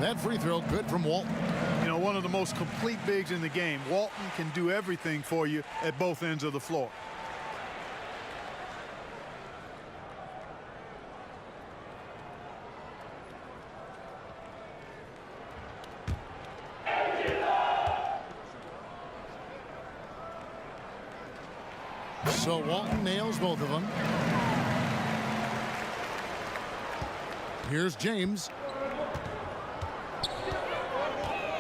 [SPEAKER 1] That free throw good from Walton.
[SPEAKER 2] You know, one of the most complete bigs in the game. Walton can do everything for you at both ends of the floor.
[SPEAKER 1] So Walton nails both of them. Here's James.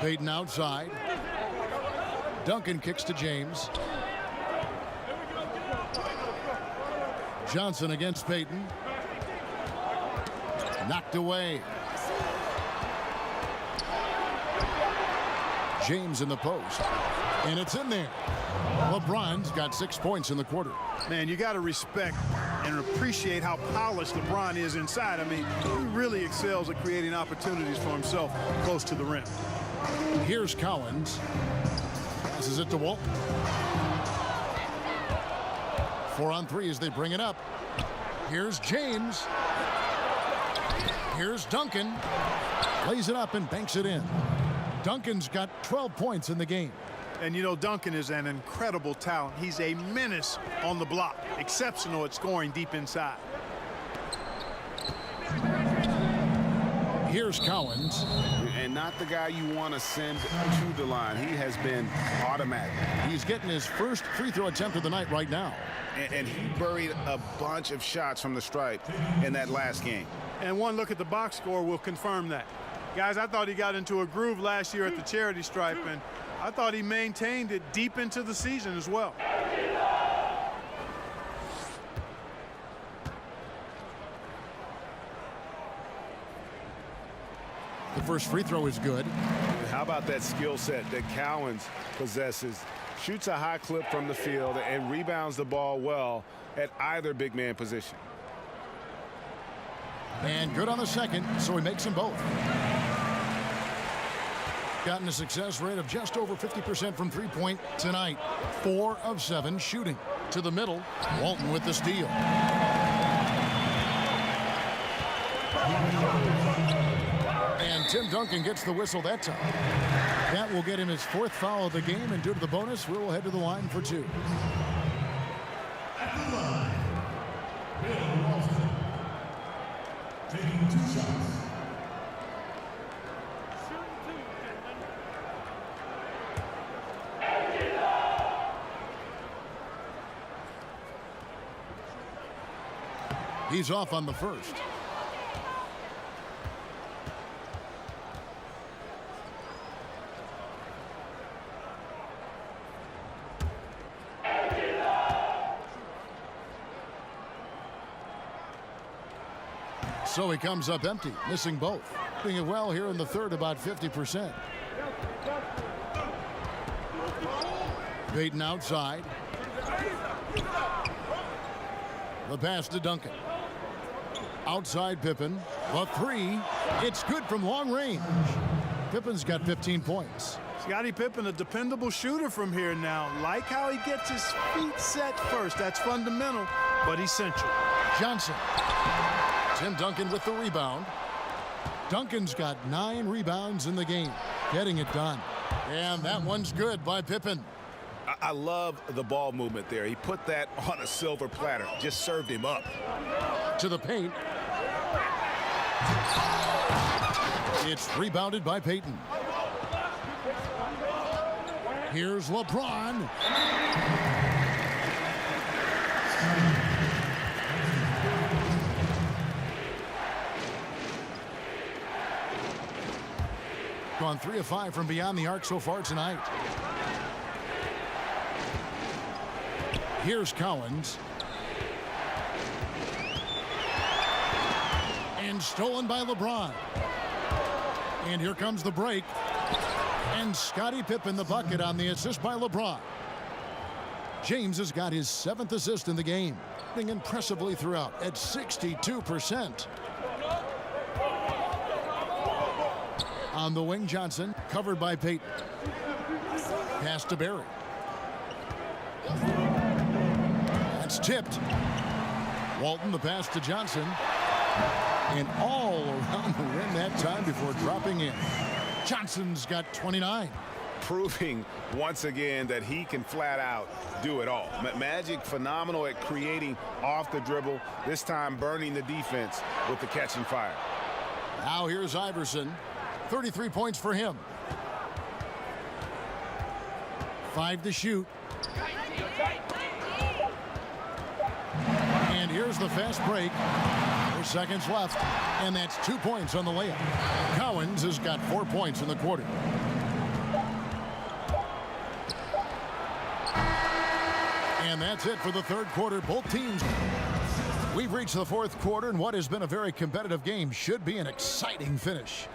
[SPEAKER 1] Payton outside. Duncan kicks to James. Johnson against Payton. Knocked away. James in the post. And it's in there. LeBron's got 6 points in the quarter.
[SPEAKER 2] Man, you got to respect and appreciate how polished LeBron is inside. I mean, he really excels at creating opportunities for himself close to the rim.
[SPEAKER 1] Here's Cowens. Passes it to Walton. 4-on-3 as they bring it up. Here's James. Here's Duncan. Lays it up and banks it in. Duncan's got 12 points in the game.
[SPEAKER 2] And you know, Duncan is an incredible talent. He's a menace on the block. Exceptional at scoring deep inside.
[SPEAKER 1] Here's Cowens.
[SPEAKER 3] And not the guy you want to send to the line. He has been automatic.
[SPEAKER 1] He's getting his first free throw attempt of the night right now.
[SPEAKER 5] And he buried a bunch of shots from the stripe in that last game.
[SPEAKER 2] And one look at the box score will confirm that. Guys, I thought he got into a groove last year at the charity stripe, and I thought he maintained it deep into the season as well.
[SPEAKER 1] The first free throw is good.
[SPEAKER 3] And how about that skill set that Cowens possesses? Shoots a high clip from the field and rebounds the ball well at either big man position.
[SPEAKER 1] And good on the second, so he makes them both. Gotten a success rate of just over 50% from three-point tonight. 4 of 7 shooting. To the middle, Walton with the steal. And Tim Duncan gets the whistle that time. That will get him his 4th foul of the game, and due to the bonus, we'll head to the line for 2.
[SPEAKER 8] At the line, Bill Walton, taking 2 shots.
[SPEAKER 1] He's off on the first. So he comes up empty, missing both. Doing it well here in the third, about 50%. Payton outside. The pass to Duncan. Outside Pippen. The 3. It's good from long range. Pippen's got 15 points.
[SPEAKER 2] Scottie Pippen, a dependable shooter from here now. Like how he gets his feet set first. That's fundamental, but essential.
[SPEAKER 1] Johnson. Tim Duncan with the rebound. Duncan's got 9 rebounds in the game. Getting it done. And that one's good by Pippen.
[SPEAKER 3] I love the ball movement there. He put that on a silver platter. Just served him up.
[SPEAKER 1] To the paint. It's rebounded by Payton. Here's LeBron. Gone 3 of 5 from beyond the arc so far tonight. Here's Cowens. And stolen by LeBron. And here comes the break. And Scottie Pippen the bucket on the assist by LeBron. James has got his 7th assist in the game, being impressively throughout at 62%. On the wing, Johnson, covered by Payton. Pass to Barry. That's tipped. Walton, the pass to Johnson. And all around the rim that time before dropping in. Johnson's got 29.
[SPEAKER 3] Proving once again that he can flat out do it all. Magic phenomenal at creating off the dribble, this time burning the defense with the catch and fire.
[SPEAKER 1] Now here's Iverson. 33 points for him. 5 to shoot. And here's the fast break. 4 seconds left, and that's 2 points on the layup. Cowens has got 4 points in the quarter. And that's it for the third quarter. Both teams. We've reached the fourth quarter, and what has been a very competitive game should be an exciting finish.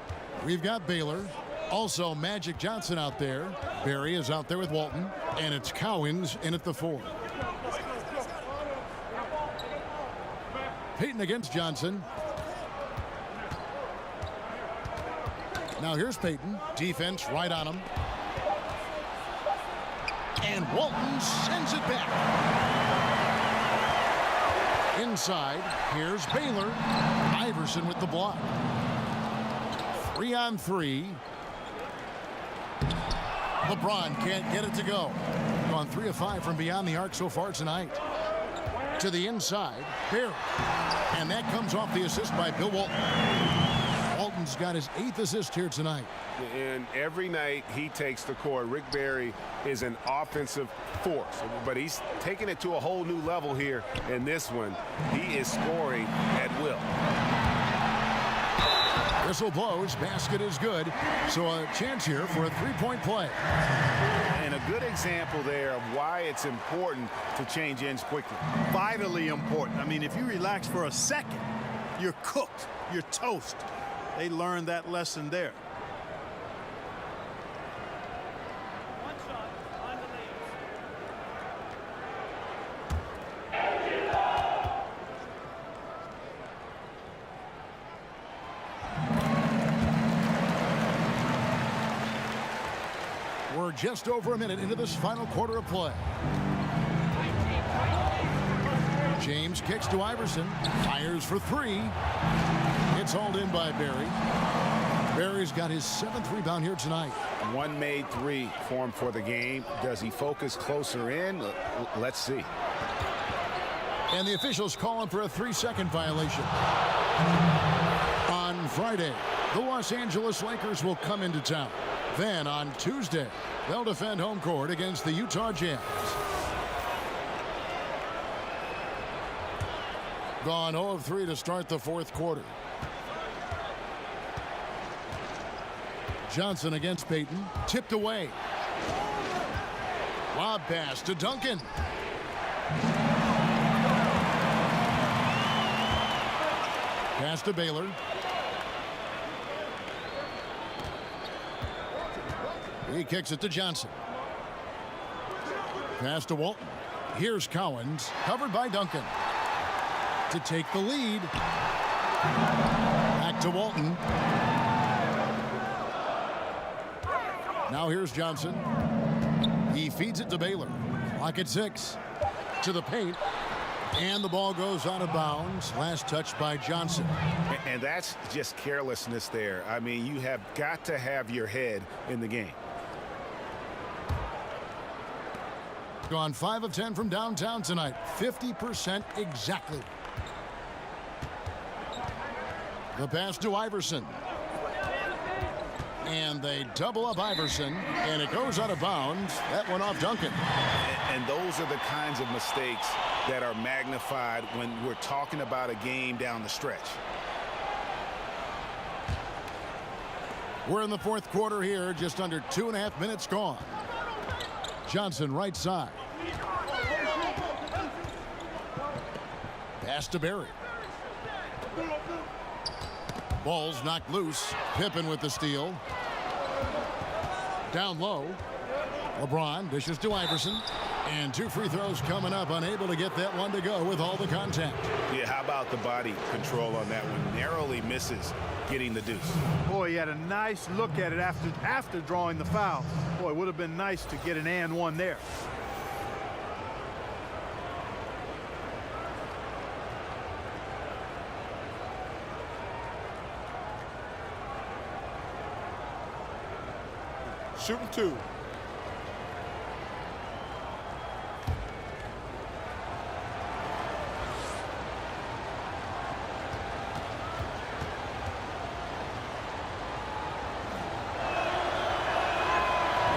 [SPEAKER 1] We've got Baylor, also Magic Johnson out there. Barry is out there with Walton, and it's Cowens in at the 4. Payton against Johnson. Now here's Payton. Defense right on him. And Walton sends it back. inside. Here's Baylor. Iverson with the block. 3-on-3. LeBron can't get it to go. On 3 of 5 from beyond the arc so far tonight. To the inside. Barry. And that comes off the assist by Bill Walton. Walton's got his 8th assist here tonight.
[SPEAKER 3] And every night he takes the court. Rick Barry is an offensive force, but he's taking it to a whole new level here in this one. He is scoring at will.
[SPEAKER 1] Whistle blows. Basket is good. So a chance here for a three-point play.
[SPEAKER 5] And a good example there of why it's important to change ends quickly.
[SPEAKER 2] Vitally important. I mean, if you relax for a second, you're cooked. You're toast. They learned that lesson there.
[SPEAKER 7] One shot. Mind the lanes.
[SPEAKER 1] We're just over a minute into this final quarter of play. James kicks to Iverson. Fires for 3. It's hauled in by Barry. Barry's got his 7th rebound here tonight.
[SPEAKER 5] One made 3 for him for the game. Does he focus closer in? Let's see.
[SPEAKER 1] And the officials call him for a 3-second violation. On Friday, the Los Angeles Lakers will come into town. Then on Tuesday, they'll defend home court against the Utah Jazz. Gone 0 of 3 to start the 4th quarter. Johnson against Payton. Tipped away. Lob pass to Duncan. Pass to Baylor. He kicks it to Johnson. Pass to Walton. Here's Cowens, covered by Duncan. To take the lead. Back to Walton. Now here's Johnson. He feeds it to Baylor. Clock at 6. To the paint. And the ball goes out of bounds. Last touch by Johnson.
[SPEAKER 5] And that's just carelessness there. I mean, you have got to have your head in the game.
[SPEAKER 1] Gone 5 of 10 from downtown tonight. 50% exactly. The pass to Iverson. And they double up Iverson. And it goes out of bounds. That went off Duncan.
[SPEAKER 5] And those are the kinds of mistakes that are magnified when we're talking about a game down the stretch.
[SPEAKER 1] We're in the 4th quarter here. Just under 2.5 minutes gone. Johnson right side. Pass to Barry. Ball's knocked loose. Pippen with the steal. Down low. LeBron dishes to Iverson. And 2 free throws coming up. Unable to get that one to go with all the contact.
[SPEAKER 5] Yeah, how about the body control on that one? Narrowly misses getting the deuce.
[SPEAKER 2] Boy, he had a nice look at it after drawing the foul. Boy, it would have been nice to get an and one there.
[SPEAKER 4] Shooting 2.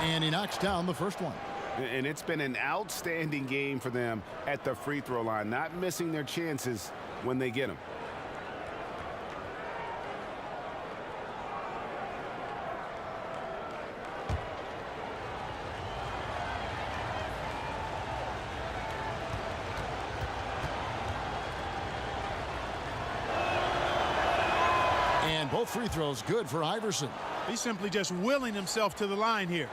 [SPEAKER 1] And he knocks down the first one.
[SPEAKER 3] And it's been an outstanding game for them at the free throw line, not missing their chances when they get them.
[SPEAKER 1] And both free throws good for Iverson.
[SPEAKER 2] He's simply just willing himself to the line here.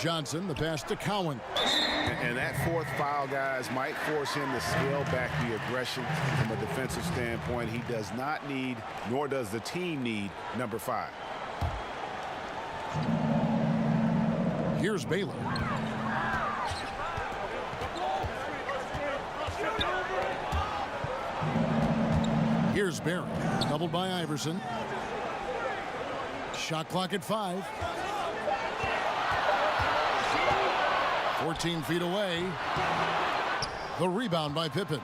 [SPEAKER 1] Johnson, the pass to Cowan.
[SPEAKER 5] And that 4th foul, guys, might force him to scale back the aggression from a defensive standpoint. He does not need, nor does the team need, number 5.
[SPEAKER 1] Here's Baylor. Barry. Doubled by Iverson. Shot clock at 5. 14 feet away. The rebound by Pippen.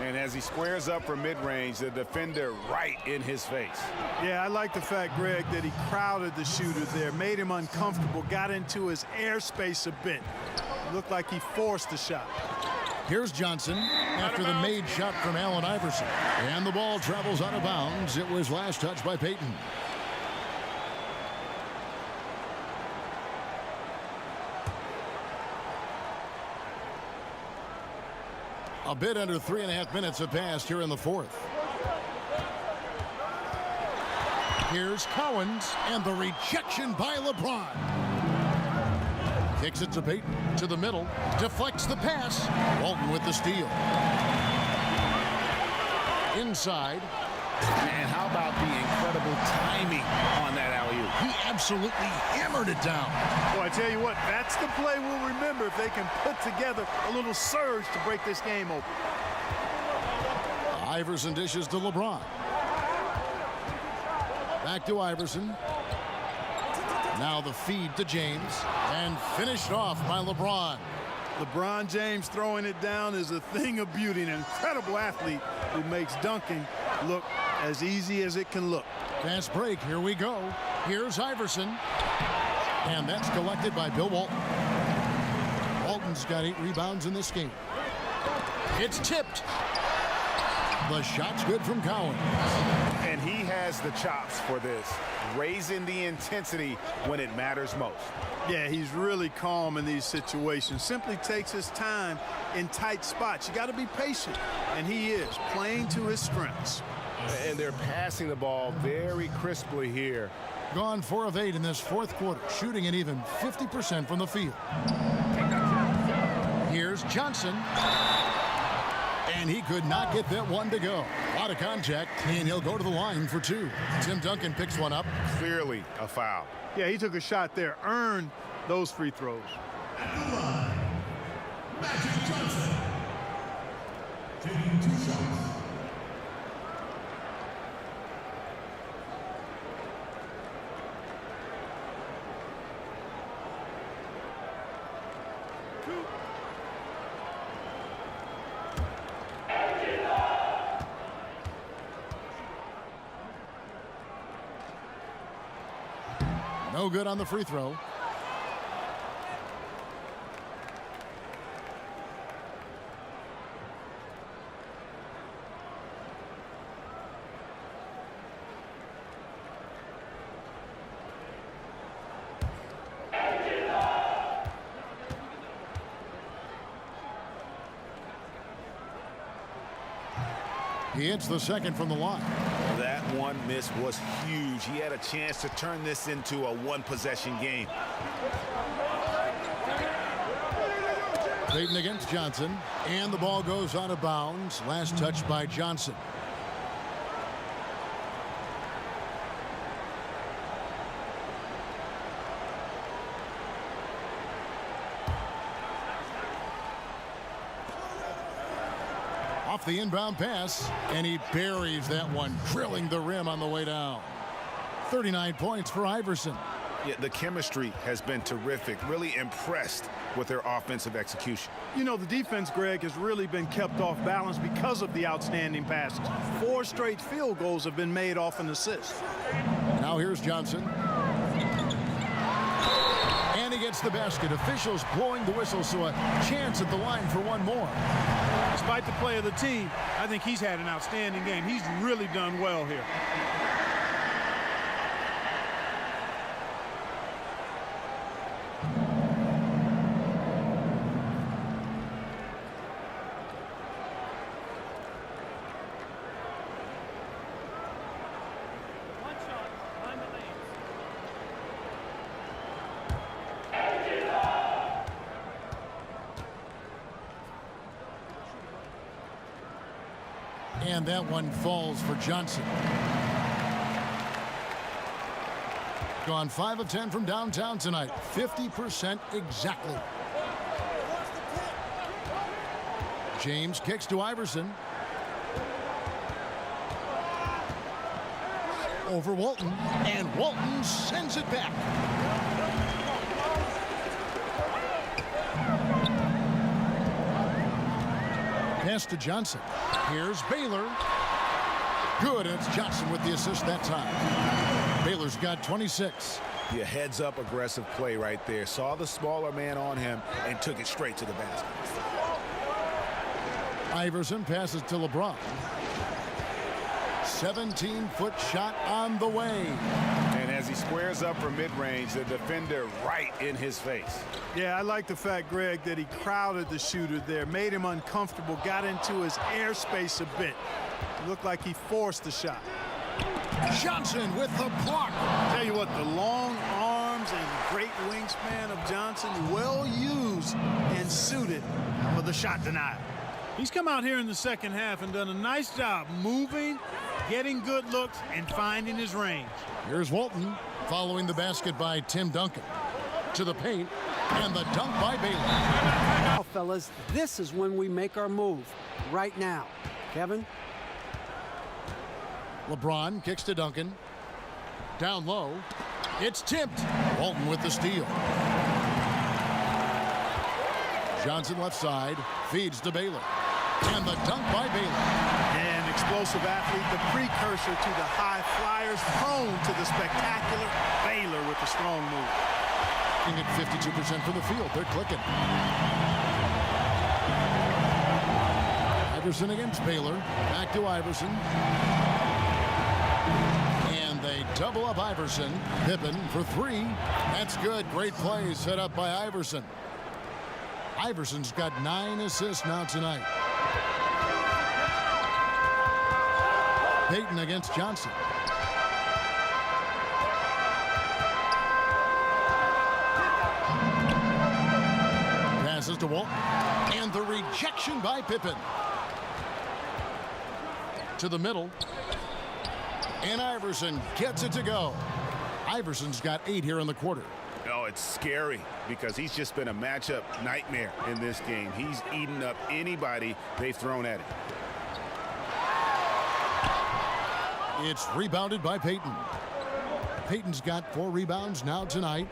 [SPEAKER 5] And as he squares up for mid-range, the defender right in his face.
[SPEAKER 2] Yeah, I like the fact, Greg, that he crowded the shooter there, made him uncomfortable, got into his airspace a bit. Looked like he forced the shot.
[SPEAKER 1] Here's Johnson after the made shot from Allen Iverson. And the ball travels out of bounds. It was last touched by Payton. A bit under 3.5 minutes have passed here in the fourth. Here's Cowens, and the rejection by LeBron. Kicks it to Payton, to the middle, deflects the pass. Walton with the steal. Inside.
[SPEAKER 5] And how about the incredible timing on that alley-oop?
[SPEAKER 1] He absolutely hammered it down.
[SPEAKER 2] Well, I tell you what, that's the play we'll remember if they can put together a little surge to break this game open.
[SPEAKER 1] Iverson dishes to LeBron. Back to Iverson. Now the feed to James. And finished off by LeBron.
[SPEAKER 2] LeBron James throwing it down is a thing of beauty. An incredible athlete who makes dunking look as easy as it can look.
[SPEAKER 1] Fast break. Here we go. Here's Iverson. And that's collected by Bill Walton. Walton's got 8 rebounds in this game. It's tipped. The shot's good from Cowens.
[SPEAKER 5] And he has the chops for this, raising the intensity when it matters most.
[SPEAKER 2] Yeah, he's really calm in these situations. Simply takes his time in tight spots. You got to be patient, and he is playing to his strengths.
[SPEAKER 3] And they're passing the ball very crisply here.
[SPEAKER 1] Gone 4 of 8 in this fourth quarter, shooting an even 50% from the field. Here's Johnson. And he could not get that one to go. A lot of contact, and he'll go to the line for 2. Tim Duncan picks one up.
[SPEAKER 5] Clearly a foul.
[SPEAKER 2] Yeah, he took a shot there, earned those free throws.
[SPEAKER 8] At the line, Magic Johnson. Taking 2 shots.
[SPEAKER 1] No good on the free throw. He hits the second from the line.
[SPEAKER 5] That one miss was huge. He had a chance to turn this into a one-possession game.
[SPEAKER 1] Payton against Johnson, and the ball goes out of bounds. Last touch by Johnson. Off the inbound pass, and he buries that one, drilling the rim on the way down. 39 points for Iverson.
[SPEAKER 5] Yeah, the chemistry has been terrific. Really impressed with their offensive execution.
[SPEAKER 2] You know, the defense, Greg, has really been kept off balance because of the outstanding passes. 4 straight field goals have been made off an assist.
[SPEAKER 1] Now here's Johnson. And he gets the basket. Officials blowing the whistle, so a chance at the line for one more.
[SPEAKER 2] Despite the play of the team, I think he's had an outstanding game. He's really done well here.
[SPEAKER 7] One shot, behind the lanes.
[SPEAKER 1] And that one falls for Johnson. Gone 5 of 10 from downtown tonight. 50% exactly. James kicks to Iverson. Over Walton, and Walton sends it back. Pass to Johnson. Here's Baylor. Good, and it's Johnson with the assist that time. Baylor's got 26.
[SPEAKER 5] The heads-up aggressive play right there. Saw the smaller man on him and took it straight to the basket.
[SPEAKER 1] Iverson passes to LeBron. 17-foot shot on the way.
[SPEAKER 5] And as he squares up for mid-range, the defender right in his face.
[SPEAKER 2] Yeah, I like the fact, Greg, that he crowded the shooter there, made him uncomfortable, got into his airspace a bit. Looked like he forced the shot.
[SPEAKER 1] Johnson with the block.
[SPEAKER 2] Tell you what, the long arms and great wingspan of Johnson, well used and suited for the shot denial. He's come out here in the second half and done a nice job moving, getting good looks, and finding his range.
[SPEAKER 1] Here's Walton following the basket by Tim Duncan. To the paint, and the dunk by Baylor.
[SPEAKER 6] Now, fellas, this is when we make our move. Right now. Kevin?
[SPEAKER 1] LeBron kicks to Duncan. Down low. It's tipped. Walton with the steal. Johnson left side. Feeds to Baylor. And the dunk by Baylor.
[SPEAKER 2] An explosive athlete, the precursor to the high flyers, prone to the spectacular. Baylor with a strong move.
[SPEAKER 1] At 52% from the field. They're clicking. Iverson against Baylor. Back to Iverson. And they double up Iverson. Pippen for three. That's good. Great play set up by Iverson. Iverson's got 9 assists now tonight. Payton against Johnson. Passes to Walton. And the rejection by Pippen. To the middle. And Iverson gets it to go. Iverson's got 8 here in the quarter.
[SPEAKER 5] Oh, it's scary because he's just been a matchup nightmare in this game. He's eaten up anybody they've thrown at him.
[SPEAKER 1] It's rebounded by Payton. Payton's got 4 rebounds now tonight.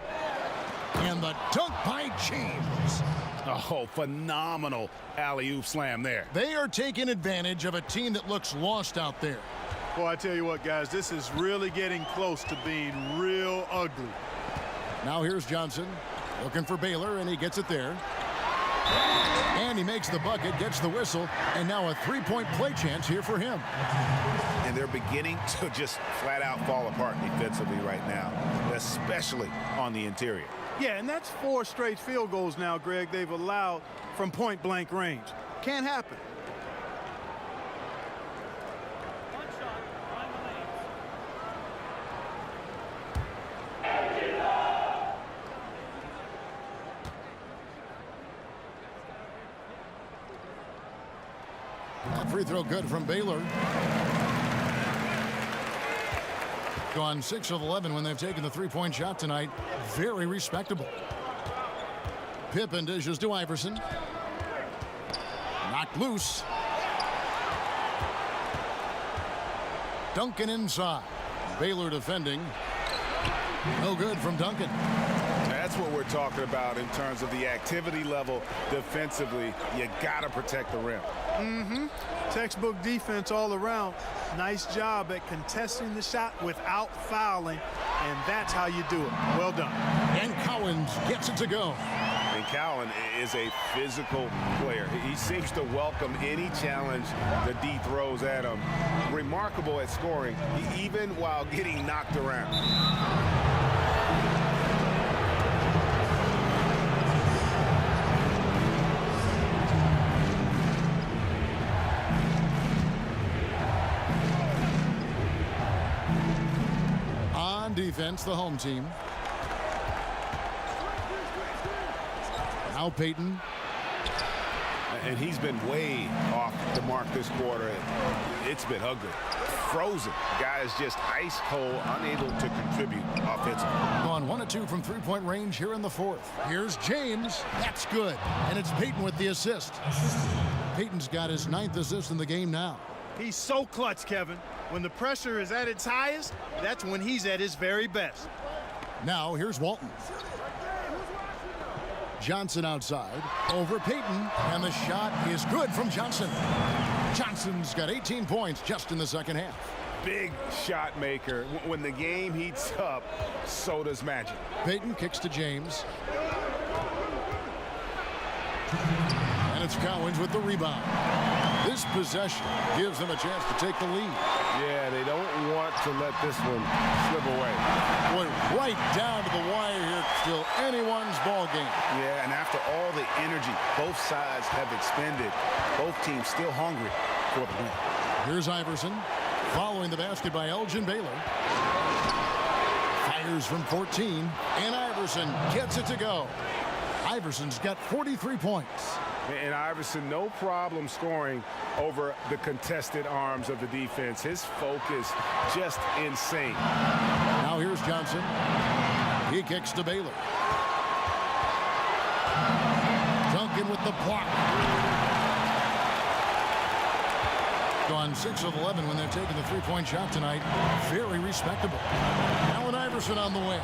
[SPEAKER 1] And the dunk by James.
[SPEAKER 5] Oh, phenomenal alley-oop slam there.
[SPEAKER 1] They are taking advantage of a team that looks lost out there.
[SPEAKER 2] Boy, I tell you what, guys, this is really getting close to being real ugly.
[SPEAKER 1] Now here's Johnson looking for Baylor, and he gets it there. And he makes the bucket, gets the whistle, and now a 3-point play chance here for him.
[SPEAKER 5] And they're beginning to just flat out fall apart defensively right now, especially on the interior.
[SPEAKER 2] Yeah, and that's 4 straight field goals now, Greg, they've allowed from point-blank range. Can't happen.
[SPEAKER 7] One shot. Find the lanes.
[SPEAKER 1] That free throw good from Baylor. Gone 6 of 11 when they've taken the 3-point shot tonight. Very respectable. Pippen dishes to Iverson. Knocked loose. Duncan inside. Baylor defending. No good from Duncan.
[SPEAKER 5] That's what we're talking about in terms of the activity level defensively. You got to protect the rim.
[SPEAKER 2] Textbook defense all around. Nice job at contesting the shot without fouling, and that's how you do it. Well done.
[SPEAKER 1] And Collins gets it to go.
[SPEAKER 5] And Cowan is a physical player. He seems to welcome any challenge the D throws at him. Remarkable at scoring, even while getting knocked around.
[SPEAKER 1] Defense, the home team. Now Payton.
[SPEAKER 5] And he's been way off the mark this quarter. It's been ugly. Frozen. Guys just ice cold, unable to contribute offensively.
[SPEAKER 1] Gone 1 of 2 from 3-point range here in the 4th. Here's James. That's good. And it's Payton with the assist. Payton's got his 9th assist in the game now.
[SPEAKER 2] He's so clutch, Kevin. When the pressure is at its highest, that's when he's at his very best.
[SPEAKER 1] Now here's Walton. Johnson outside, over Payton, and the shot is good from Johnson. Johnson's got 18 points just in the second half.
[SPEAKER 3] Big shot maker. When the game heats up, so does Magic.
[SPEAKER 1] Payton kicks to James. And it's Cowens with the rebound. This possession gives them a chance to take the lead.
[SPEAKER 3] Yeah, they don't want to let this one slip away.
[SPEAKER 1] Boy, right down to the wire here. Still anyone's ball game.
[SPEAKER 5] Yeah, and after all the energy both sides have expended, both teams still hungry for the win.
[SPEAKER 1] Here's Iverson. Following the basket by Elgin Baylor. Fires from 14. And Iverson gets it to go. Iverson's got 43 points.
[SPEAKER 3] And Iverson, no problem scoring over the contested arms of the defense. His focus just insane.
[SPEAKER 1] Now here's Johnson. He kicks to Baylor. Duncan with the block. On 6 of 11 when they're taking the three-point shot tonight. Very respectable. Allen Iverson on the wing.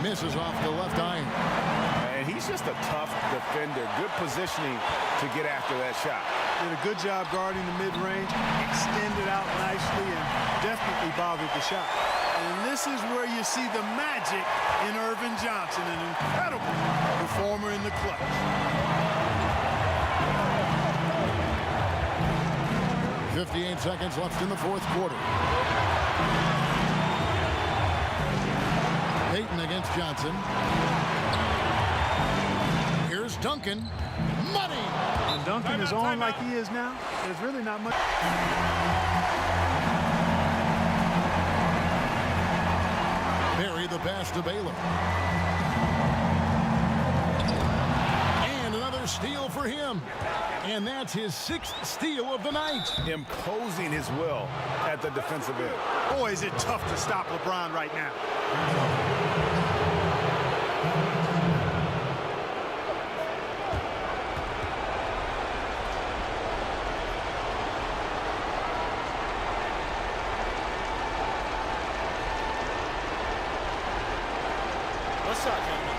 [SPEAKER 1] Misses off the left iron.
[SPEAKER 3] And he's just a tough defender. Good positioning to get after that shot.
[SPEAKER 2] Did a good job guarding the mid-range, extended out nicely, and definitely bothered the shot. And this is where you see the magic in Irvin Johnson, an incredible performer in the clutch. .58 seconds left in the fourth quarter. Payton against Johnson. Here's Duncan. Money! When Duncan is on like he is now, there's really not much. Barry the pass to Baylor. And another steal for him. And that's his 6th steal of the night.
[SPEAKER 3] Imposing his will at the defensive end.
[SPEAKER 2] Boy, is it tough to stop LeBron right now.
[SPEAKER 4] Let's start, gentlemen.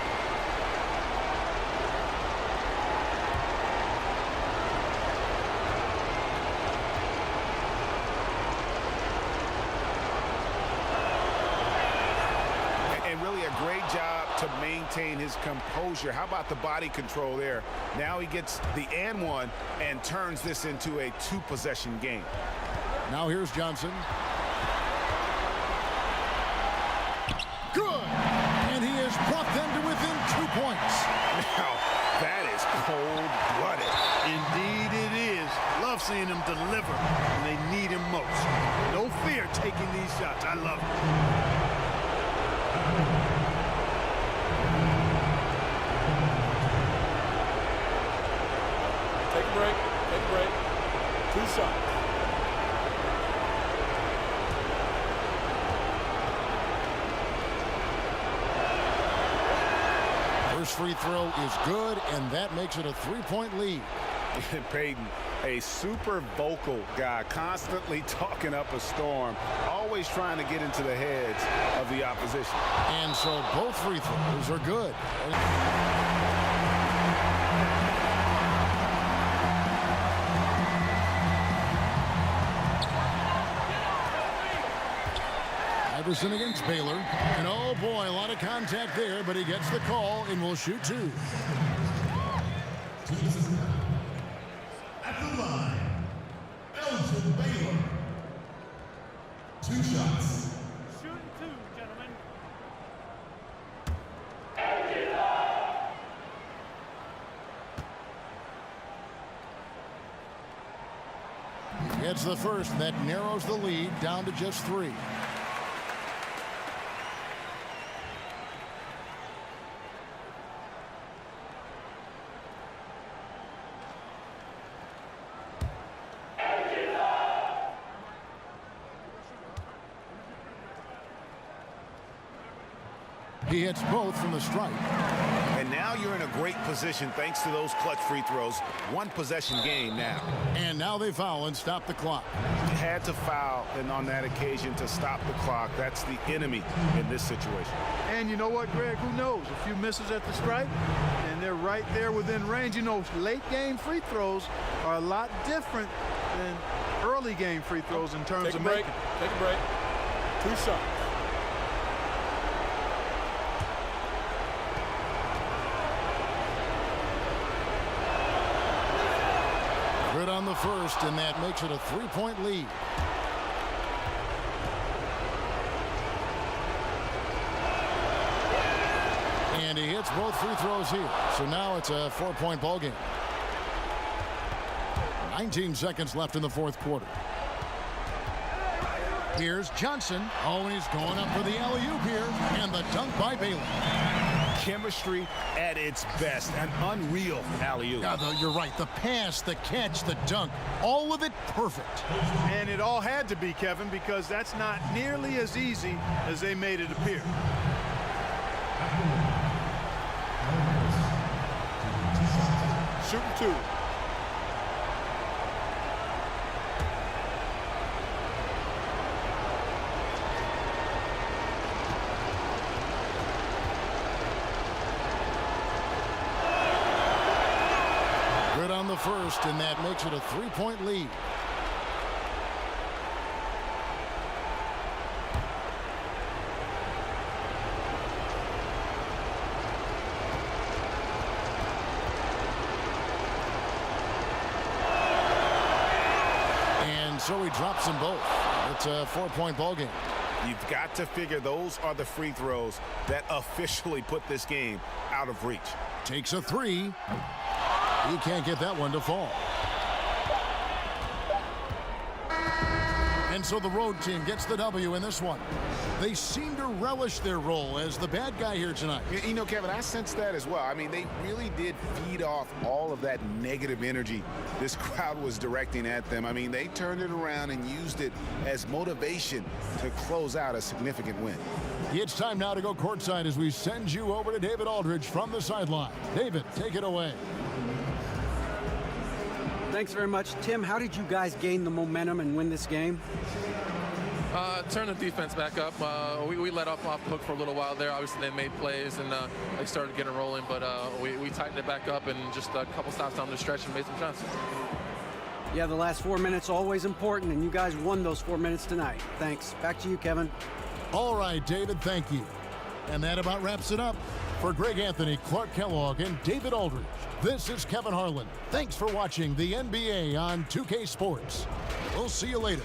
[SPEAKER 5] Great job to maintain his composure. How about the body control there? Now he gets the and one and turns this into a 2-possession game.
[SPEAKER 1] Now here's Johnson. Good! And he has brought them to within 2 points.
[SPEAKER 3] Now, that is cold-blooded.
[SPEAKER 2] Indeed it is. Love seeing him deliver when they need him most. No fear taking these shots. I love it.
[SPEAKER 4] Take a break. Take a break. 2 shots.
[SPEAKER 1] First free throw is good, and that makes it a 3-point lead.
[SPEAKER 3] Payton, a super vocal guy, constantly talking up a storm, always trying to get into the heads of the opposition.
[SPEAKER 1] And so both free throws are good. Iverson against Baylor. And oh boy, a lot of contact there, but he gets the call and will shoot 2.
[SPEAKER 8] At the line, Elgin Baylor. 2 shots.
[SPEAKER 7] Shooting 2, gentlemen.
[SPEAKER 1] Gets the first. That narrows the lead down to just 3. He hits both from the stripe.
[SPEAKER 5] And now you're in a great position thanks to those clutch free throws. One possession game now.
[SPEAKER 1] And now they foul and stop the clock.
[SPEAKER 5] You had to foul, and on that occasion to stop the clock. That's the enemy in this situation.
[SPEAKER 2] And you know what, Greg? Who knows? A few misses at the stripe, and they're right there within range. You know, late game free throws are a lot different than early game free throws in terms
[SPEAKER 4] Take a
[SPEAKER 2] of
[SPEAKER 4] break.
[SPEAKER 2] making.
[SPEAKER 4] Take a break. 2 shots.
[SPEAKER 1] Good on the first, and that makes it a 3-point lead. And he hits both free throws here. So now it's a 4-point ball game. 19 seconds left in the fourth quarter. Here's Johnson. Oh, and he's going up for the alley-oop here. And the dunk by Bailey.
[SPEAKER 5] Chemistry at its best. An unreal alley-oop.
[SPEAKER 1] Yeah, you're right. The pass, the catch, the dunk, all of it perfect.
[SPEAKER 2] And it all had to be, Kevin, because that's not nearly as easy as they made it appear.
[SPEAKER 4] Shooting 2.
[SPEAKER 1] Good on the first, and that makes it a 3-point lead. And so he drops them both. It's a 4-point ball game.
[SPEAKER 5] You've got to figure those are the free throws that officially put this game out of reach.
[SPEAKER 1] Takes a 3. He can't get that one to fall. And so the road team gets the W in this one. They seem to relish their role as the bad guy here tonight.
[SPEAKER 5] You know, Kevin, I sense that as well. I mean, they really did feed off all of that negative energy this crowd was directing at them. I mean, they turned it around and used it as motivation to close out a significant win.
[SPEAKER 1] It's time now to go courtside as we send you over to David Aldridge from the sideline. David, take it away.
[SPEAKER 6] Thanks very much. Tim, how did you guys gain the momentum and win this game?
[SPEAKER 9] Turn the defense back up. We let up off hook for a little while there. Obviously, they made plays and they started getting rolling, but we tightened it back up and just a couple stops down the stretch and made some shots.
[SPEAKER 6] Yeah, the last 4 minutes always important, and you guys won those 4 minutes tonight. Thanks. Back to you, Kevin.
[SPEAKER 1] All right, David, thank you. And that about wraps it up. For Greg Anthony, Clark Kellogg, and David Aldridge, this is Kevin Harlan. Thanks for watching the NBA on 2K Sports. We'll see you later.